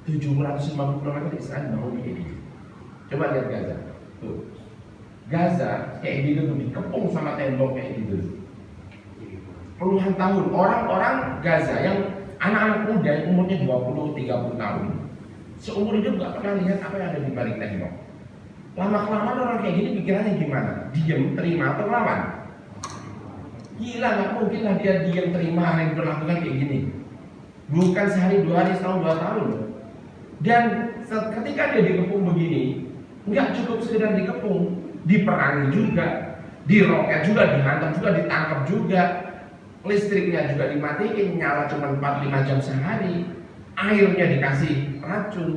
750 km Israel bangun begini. Coba lihat Gaza. Tuh. Gaza kayak gitu tuh dikepung sama tembok kayak gitu. Puluhan tahun orang-orang Gaza yang anak-anak muda yang umurnya 20-30 tahun seumur hidup gak pernah lihat apa yang ada di balik tembok. Lama-kelamaan orang kayak gini pikirannya gimana? Diem, terima atau lawan? Gila, gak mungkin lah dia diem, terima yang diperlakukan kayak gini. Bukan sehari, 2 hari, setahun, 2 tahun. Dan ketika dia dikepung begini, nggak cukup sekedar dikepung, diperangi juga, diroket juga, dihantam juga, ditangkap juga, listriknya juga dimatiin, nyala cuma 4-5 jam sehari, airnya dikasih racun.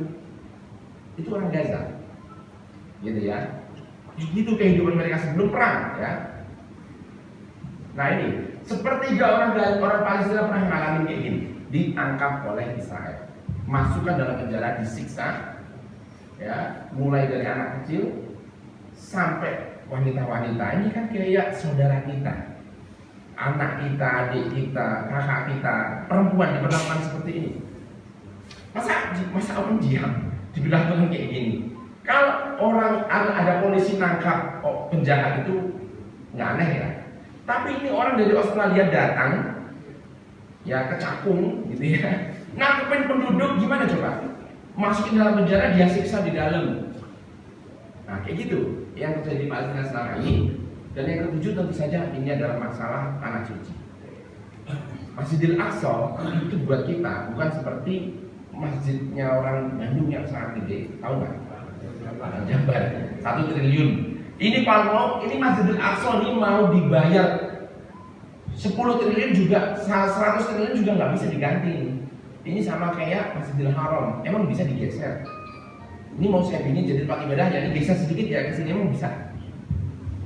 Itu orang Gaza, gitu ya. Itu kehidupan mereka sebelum perang, ya. Nah ini, sepertiga orang Palestina pernah mengalami kayak gini, ditangkap oleh Israel, masukkan dalam penjara, disiksa, ya, mulai dari anak kecil sampai wanita-wanita ini kan kayak saudara kita, anak kita, adik kita, kakak kita, perempuan diperlakukan seperti ini. Masa orang diam dibilang Tuhan kayak gini? Kalau orang ada polisi nangkap penjahat itu nggak aneh ya. Tapi ini orang dari Australia datang, ya ke Cakung gitu ya, nangkepin penduduk gimana coba? Masukin dalam penjara, dia siksa di dalam. Nah kayak gitu yang terjadi di Palestina selama ini. Dan yang ketujuh tentu saja ini adalah masalah tanah suci. Masjidil Aqsa itu buat kita bukan seperti masjidnya orang Bandung yang sangat gede, tahu nggak? Jabar 1 triliun. Ini kalau ini Masjidil Aqsa ini mau dibayar 10 triliun juga, 100 triliun juga nggak bisa diganti. Ini sama kayak Masjidil Haram, emang bisa digeser. Ini mau saya bikin jadi tempat ibadah, ya ini geser sedikit ya ke sini emang bisa.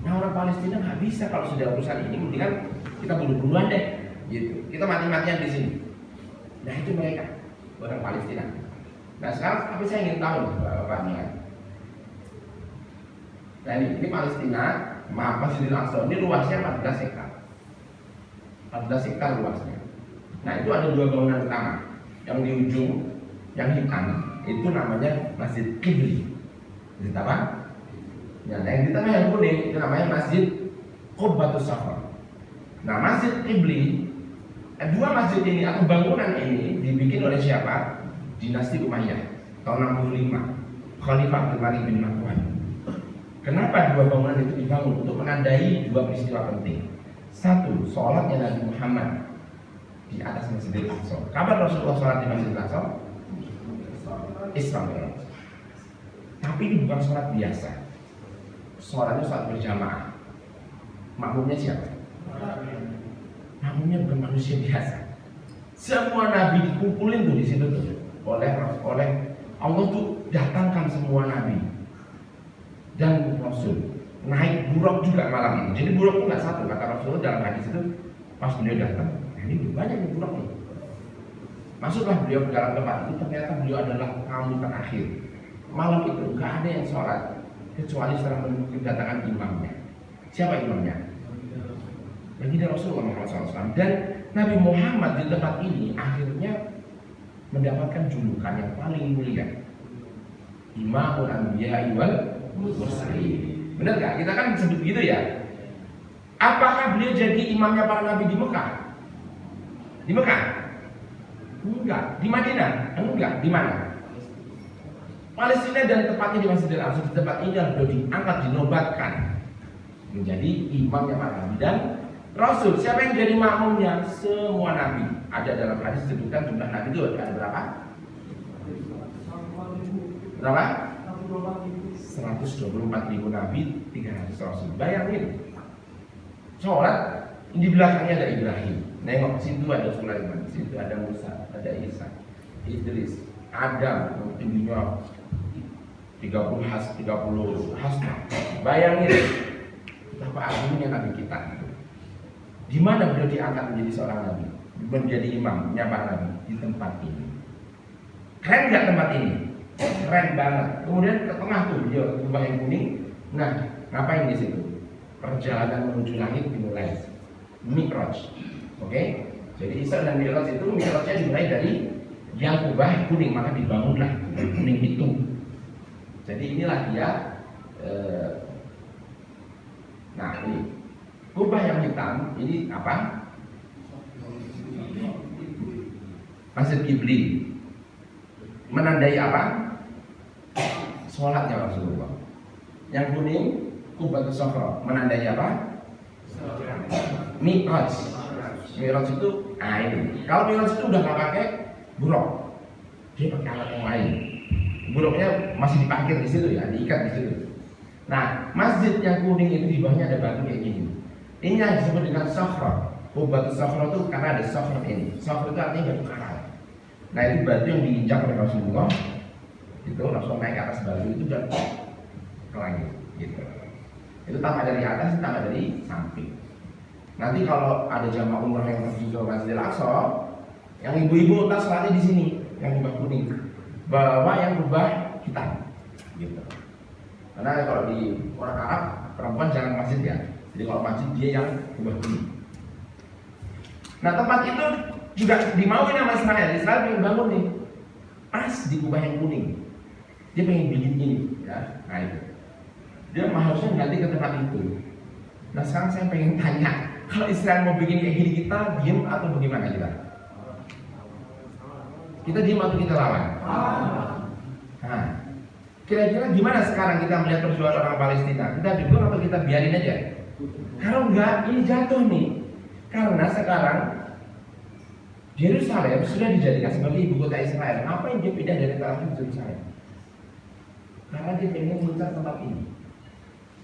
Nah orang Palestina nggak bisa kalau sudah urusan ini, mendingan kita bunuh-bunuhan deh, gitu. Kita mati-matian di sini. Nah itu mereka orang Palestina. Nah sekarang, tapi saya ingin tahu Bapak nih kan. Nah ini Palestina, maaf Masjidil Aqsa ini luasnya 14 hektar. 14 hektar luasnya. Nah itu ada 2 bangunan utama. Yang di ujung, yang hitam, itu namanya Masjid Qibli. Masjid apa? Nah yang di tengah yang kuning, itu namanya Masjid Qubbatus Sakhra. Nah Masjid Qibli, 2 masjid ini atau bangunan ini dibikin oleh siapa? Dinasti Umayyah tahun 65, Khalifah Abdul Malik bin Marwan. Kenapa 2 bangunan itu dibangun? Untuk menandai 2 peristiwa penting. 1, sholatnya Nabi Muhammad di atas Masjidil Aqsa. Kapan Rasulullah sholat di Masjidil Aqsa? Isra Mi'raj. Tapi ini bukan sholat biasa. Sholatnya sholat berjamaah. Makmumnya siapa? Makmumnya bukan manusia biasa. Semua nabi dikumpulin tuh di situ tuh oleh Allah tuh datangkan semua nabi dan Rasul. Naik buruk juga malam ini. Jadi buruk itu nggak satu, kata Rasulullah dalam hadis itu pas beliau datang. Ini banyak yang buruk nih. Masuklah beliau ke dalam tempat itu, ternyata beliau adalah tamu terakhir. Malam itu nggak ada yang sholat kecuali setelah menunggu kedatangan imamnya. Siapa imamnya? Baginda Rasulullah SAW. Dan Nabi Muhammad di tempat ini akhirnya mendapatkan julukan yang paling mulia, Imamul Anbiya wal Mursalin. Benar nggak? Kita kan sebut gitu ya. Apakah beliau jadi imamnya para nabi di Mekah? Di Mekah? Enggak. Di Madinah? Enggak. Di mana? Palestina dan tepatnya di Masjidil Aqsa. Di tempat ini beliau diangkat, dinobatkan menjadi imamnya para nabi dan Rasul. Siapa yang jadi makmumnya? Semua nabi. Ada dalam hadis disebutkan jumlah nabi itu ada berapa? Berapa? 124.000 nabi, 300 rasul. Bayangin. Sholat di belakangnya ada Ibrahim. Nengok situ ada Sulaiman, situ ada Musa, ada Isa, Idris, Adam, tingginya 30 hasna. Bayangin betapa agungnya nabi kita. Di mana beliau diangkat menjadi seorang nabi, menjadi imamnya para nabi di tempat ini. Keren nggak tempat ini? Keren banget. Kemudian ke tengah tuh dia kubah yang kuning. Nah, ngapain di situ? Perjalanan menuju langit dimulai. Mi'raj. Oke? Jadi Isra dan Mi'raj itu Mi'rajnya dimulai dari yang kubah kuning, maka dibangunlah kubah kuning itu. Jadi inilah dia. Nah ini kubah yang hitam ini apa? Masjid Qibli. Menandai apa? Sholatnya Rasulullah. Yang kuning Qubbatus Sakhra. Menandai apa? Mi'raj. Mi'raj itu ini. Kalau Mi'raj itu udah nggak pakai buruk, dia pakai alat yang lain. Buruknya masih diparkir di situ ya, diikat di situ. Nah, masjid yang kuning itu di bawahnya ada batu kayak gini. Ini yang disebut dengan Sakhra. Qubbatus Sakhra itu karena ada Sakhra ini. Sakhra itu artinya batu karang. Nah itu batu yang diinjak oleh Rasulullah. Itu Rasulullah naik ke atas batu itu dan ke langit. Gitu. Itu tampak dari atas, tampak dari samping. Nanti kalau ada jamaah umrah yang pergi ke Masjidil Aqsa, yang ibu-ibu tas sholatnya di sini, yang kubah kuning, bawa yang kubah hitam, gitu. Karena kalau di orang Arab perempuan jangan masjid ya. Jadi kalau masjid dia yang kubah kuning. Nah tempat itu juga dimauin sama Israel. Israel pengen bangun nih, pas di kubah yang kuning. Dia pengen bikin ini, ya. Nah itu. Dia harusnya ganti ke tempat itu. Nah sekarang saya pengen tanya, kalau Israel mau bikin kayak gini, kita diem atau bagaimana kita? Kita diem atau kita lawan? Nah, kira-kira gimana sekarang kita melihat perjuangan orang Palestina? Kita dukung atau kita biarin aja? Kalau enggak, ini jatuh nih. Karena sekarang Yerusalem sudah dijadikan sebagai ibu kota Israel. Ngapain dia pindah dari Tel Aviv ke Yerusalem? Karena dia pengen mengincar tempat ini.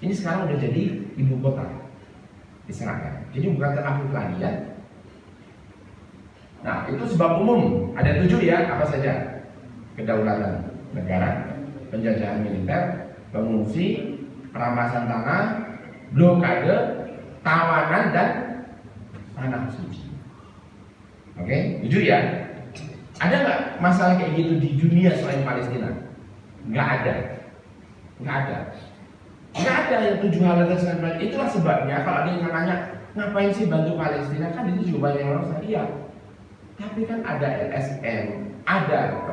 Ini sekarang udah jadi ibu kota Israel. Jadi bukan Tel Aviv lagi ya. Nah itu sebab umum. Ada 7 ya, apa saja? Kedaulatan negara, penjajahan militer, pengungsi, perampasan tanah, blokade, tawanan dan tanah suci. Oke, 7 ya. Ada nggak masalah kayak gitu di dunia selain Palestina? Nggak ada. Nggak ada. Nggak ada yang 7 hal tersebut. Itulah sebabnya kalau ada yang nanya, ngapain sih bantu Palestina? Kan itu juga banyak orang saya iya. Tapi kan ada LSM, ada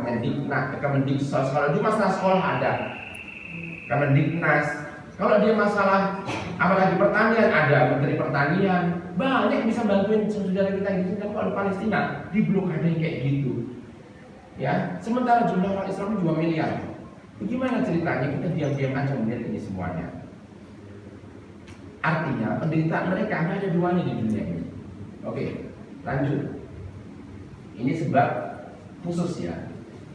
Kemendiksos. Kalau dia masalah sekolah ada Kemendiknas. Kalau dia masalah apalagi pertanian ada Menteri Pertanian. Banyak bisa bantuin saudara kita di sini. Tapi kalau Palestina diblokade kayak gitu, ya. Sementara jumlah orang Islam 2 miliar. Bagaimana ceritanya kita diam-diam aja melihat ini semuanya? Artinya penderitaan mereka nggak ada duanya di dunia ini. Oke, lanjut. Ini sebab khusus ya.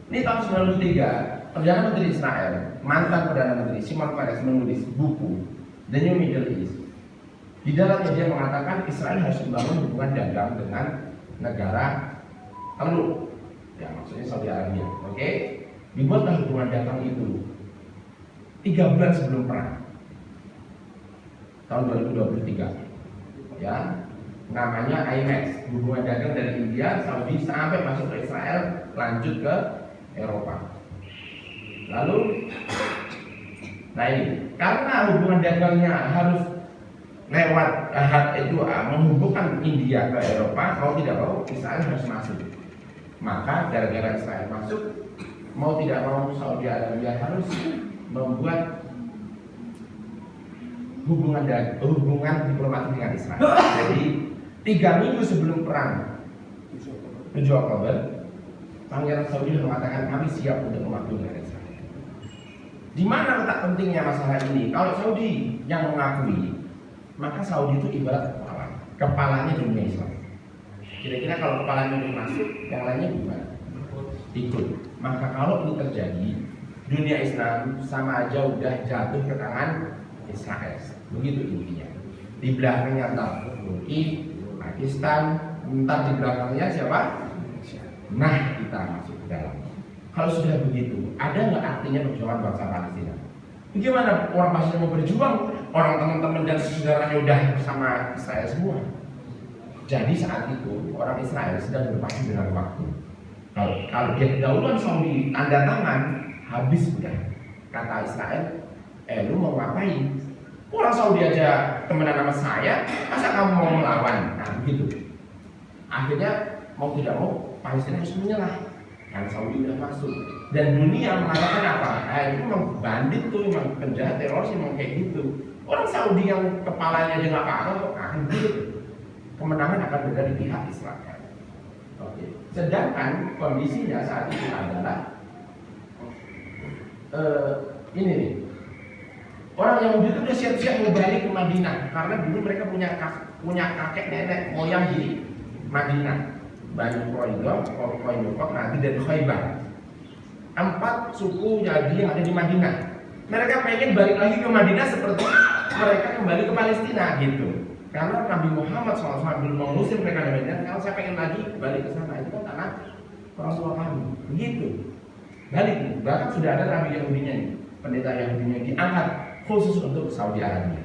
Ini tahun 93, Perdana Menteri Israel, mantan Perdana Menteri Shimon Peres menulis buku The New Middle East. Di dalamnya dia mengatakan Israel harus membangun hubungan dagang dengan negara teluk, ya maksudnya Saudi Arabia. Oke, dibuatlah hubungan dagang itu 3 bulan sebelum perang, tahun 2023. Ya, namanya IMEX, hubungan dagang dari India, Saudi sampai masuk ke Israel, lanjut ke Eropa. Lalu, nah ini karena hubungan dagangnya harus lewat menghubungkan India ke Eropa, mau tidak mau Israel harus masuk. Maka gara-gara Israel masuk, mau tidak mau Saudi Arabia harus membuat hubungan diplomatik dengan Israel. Jadi 3 minggu sebelum perang 7 Oktober, Pangeran Saudi mengatakan kami siap untuk memaklumi Israel. Di mana letak pentingnya masalah ini? Kalau Saudi yang mengakui, maka Saudi itu ibarat kepalanya dunia Islam. Kira-kira kalau kepalanya udah masuk, yang lainnya gimana? Ikut. Maka kalau ini terjadi, dunia Islam sama aja udah jatuh ke tangan Israel. Begitu intinya. Di belakangnya entah Turki, Pakistan, entah di belakangnya siapa? Nah, kita masuk ke dalam. Kalau sudah begitu, ada nggak artinya perjuangan bangsa Palestina? Bagaimana orang Palestina mau berjuang? Orang teman-teman dan saudaranya udah bersama Israel semua. Jadi saat itu orang Israel sedang berpacu dengan waktu. Kalau dia kedahuluan Saudi tanda tangan, habis udah. Kata Israel, lu mau ngapain? Orang Saudi aja temenan sama saya, masa kamu mau melawan? Nah begitu. Akhirnya mau tidak mau Palestina harus menyerah karena Saudi udah masuk. Dan dunia mengatakan apa? Itu memang bandit tuh, memang penjahat teroris, memang kayak gitu. Orang Saudi yang kepalanya aja nggak apa-apa kok akan begitu. Kemenangan akan berada di pihak Israel. Oke. Sedangkan kondisinya saat itu adalah ini nih. Orang Yahudi itu udah siap-siap mau balik ke Madinah karena dulu mereka punya kakek nenek moyang di Madinah. Bani Quraidah, Nabi dan Khaybar. 4 suku Yahudi yang ada di Madinah. Mereka pengen balik lagi ke Madinah seperti mereka kembali ke Palestina gitu. Karena Nabi Muhammad SAW belum mengusir mereka dari Madinah. Kalau saya pengen lagi balik ke sana, itu kan tanah orang tua kami. Begitu. Balik. Bahkan sudah ada Nabi Yahudinya nih, pendeta Yahudinya diangkat khusus untuk Saudi Arabia.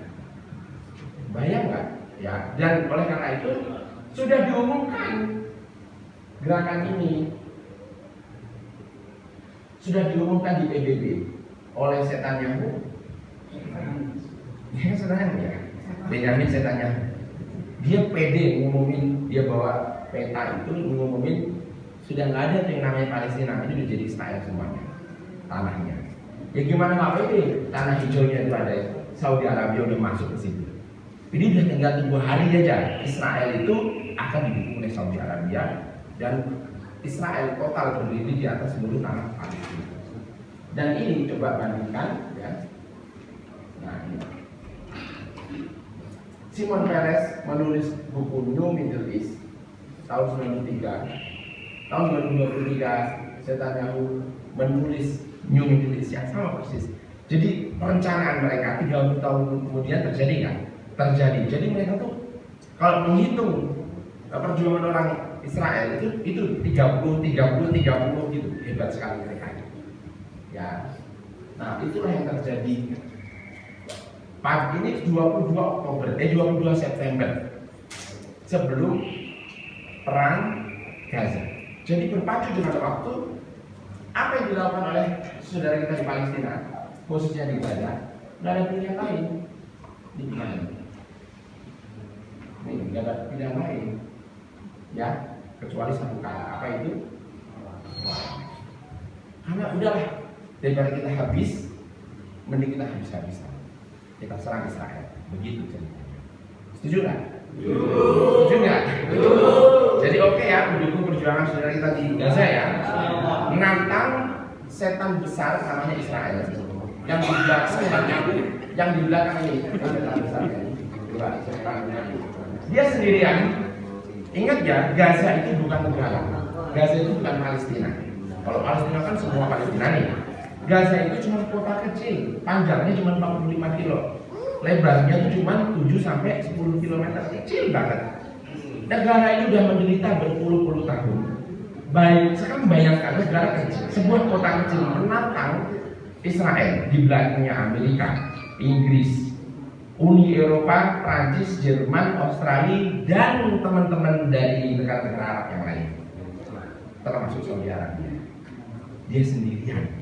Bayang nggak? Ya. Dan oleh karena itu sudah diumumkan gerakan ini, sudah diumumkan di PBB oleh Netanyahu. Dia saya tanya ya, Benyamin saya tanya, dia pede ngumumin, dia bawa peta itu ngumumin sudah nggak ada tuh yang namanya Palestina, itu udah jadi Israel semuanya tanahnya. Ya gimana nggak pede, tanah hijaunya itu ada Saudi Arabia udah masuk ke situ. Ini udah tinggal 3 hari aja Israel itu akan didukung oleh Saudi Arabia dan Israel total berdiri di atas seluruh tanah Palestina. Dan ini coba bandingkan ya. Nah ini. Simon Peres menulis buku New Middle East tahun 93. Tahun 2023 Netanyahu menulis New Middle East yang sama persis. Jadi perencanaan mereka 30 tahun kemudian terjadi nggak? Terjadi. Jadi mereka tuh kalau menghitung perjuangan orang Israel itu 30 gitu, hebat sekali mereka. Ya. Nah, itulah yang terjadi. Pagi ini 22 September sebelum perang Gaza. Jadi berpacu dengan waktu, apa yang dilakukan oleh saudara kita di Palestina, khususnya di Gaza, nggak ada pilihan lain. Ini gimana? Ini nggak ada pilihan lain, ya kecuali satu kata apa itu? Karena udahlah daripada kita habis, mending kita habis-habisan. Kita serang Israel, begitu ceritanya. Setuju nggak? Setuju nggak? Jadi oke ya, mendukung perjuangan saudara kita di Gaza ya. Menantang setan besar namanya Israel. Yang di belakang, yang di belakang ini, setan besar ini. Dia sendirian. Ingat ya, Gaza itu bukan negara. Gaza itu bukan Palestina. Kalau Palestina kan semua Palestina nih. Gaza itu cuma kota kecil, panjangnya cuma 45 kilo, lebarnya itu cuma 7 sampai 10 km, kecil banget. Negara ini udah menderita berpuluh-puluh tahun. Baik, sekarang bayangkan negara kecil, sebuah kota kecil menantang Israel, di belakangnya Amerika, Inggris, Uni Eropa, Prancis, Jerman, Australia, dan teman-teman dari negara-negara Arab yang lain, termasuk Saudi Arabia. Dia sendirian.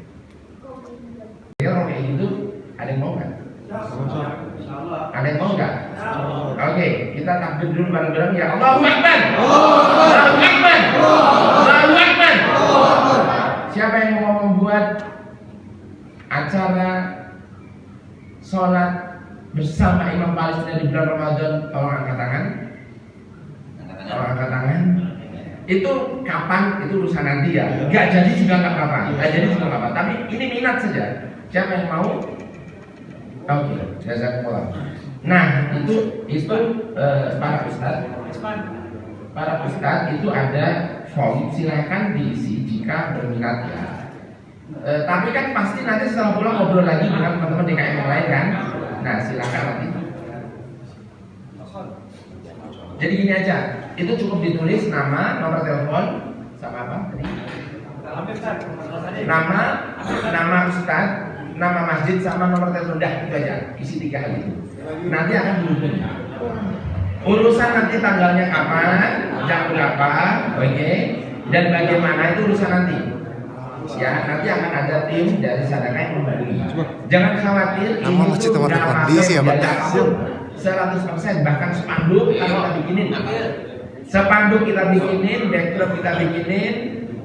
Orang kayak gitu, ada yang mau nggak? Ada yang mau nggak? Oke, kita takbir dulu bareng-bareng ya. Allahu Akbar. Allahu Akbar. Allahu Akbar. Siapa yang mau membuat acara sholat bersama imam Palestina di bulan Ramadan? Tolong angkat tangan. Tolong angkat tangan. Itu kapan? Itu urusan nanti ya. Nggak jadi juga nggak apa-apa. Nggak jadi juga nggak apa-apa. Tapi ini minat saja. Siapa yang mau? Oke, jazakumullah. Nah, itu para ustadz itu ada form, silahkan diisi jika berminat ya. Tapi kan pasti nanti setelah pulang ngobrol lagi dengan teman-teman DKM yang lain kan. Nah, silahkan nanti. Jadi gini aja, itu cukup ditulis nama, nomor telepon, sama apa? Nama ustadz, nama masjid sama nomor telepon, dah itu aja, isi 3 hal itu. Nanti akan dihubungi. Urusan nanti tanggalnya kapan, jam berapa, oke, dan bagaimana itu urusan nanti. Ya, nanti akan ada tim dari Sadaqah yang menghubungi. Jangan khawatir, ini tuh dalam aspek biaya apapun, 100%, bahkan spanduk kita bikinin. Spanduk kita bikinin, backdrop kita bikinin,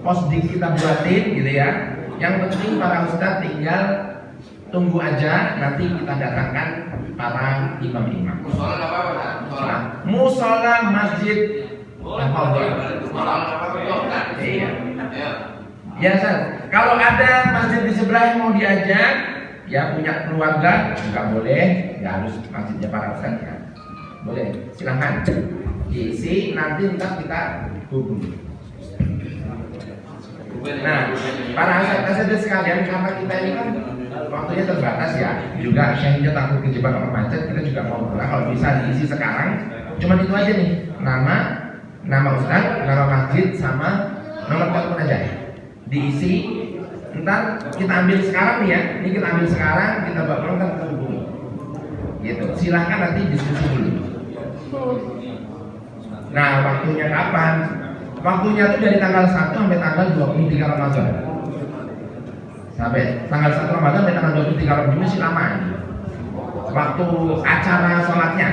posting kita buatin, gitu ya. Yang penting para ustadz tinggal tunggu aja, nanti kita datangkan para imam-imam. Musola masjid. Iya. Ya, San. Kalau ada masjid di sebelah yang mau diajak, ya punya keluarga, nggak boleh, nggak harus masjidnya para ustadz ya. Boleh, silahkan diisi, nanti ntar kita hubungi. Nah, para asatidz sekalian, karena kita ini kan waktunya terbatas ya, juga syahidah takut kejebak sama macet, kita juga mau pulang. Kalau bisa diisi sekarang, cuma itu aja nih, nama ustadz, nama masjid, sama nomor telepon aja. Diisi, ntar kita ambil sekarang nih ya, ini kita ambil sekarang, kita bawa pulang, kita hubungi. Gitu, silahkan nanti diskusi dulu. Nah, waktunya kapan? Waktunya itu dari tanggal 1 sampai tanggal 23 Ramadan. Sampai tanggal 1 Ramadan sampai tanggal 23 Ramadan, masih lama ini. waktu acara sholatnya,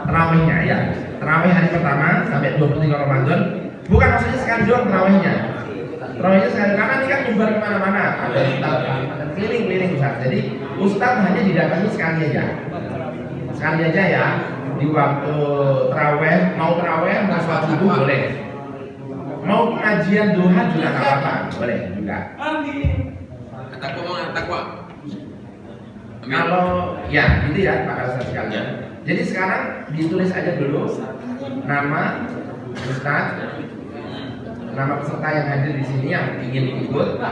terawihnya ya, terawih hari pertama sampai 23 Ramadan, bukan maksudnya sekali doang terawihnya. Terawihnya sekali, karena ini kan nyebar kemana-mana, ada keliling-keliling Ustaz. Jadi Ustaz hanya didatangi sekali aja ya, di waktu terawih, mau sholat subuh boleh, mau pengajian duha juga nggak apa-apa, boleh juga. Takwa. Kalau ya gitu ya Pak Ustaz sekalian. Jadi sekarang ditulis aja dulu nama Ustaz, nama peserta yang hadir di sini yang ingin ikut,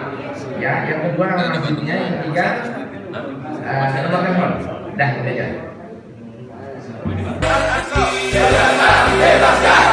ya. Yang kedua nama masjidnya, yang ketiga nomor telepon. Dah itu aja. Bebaskan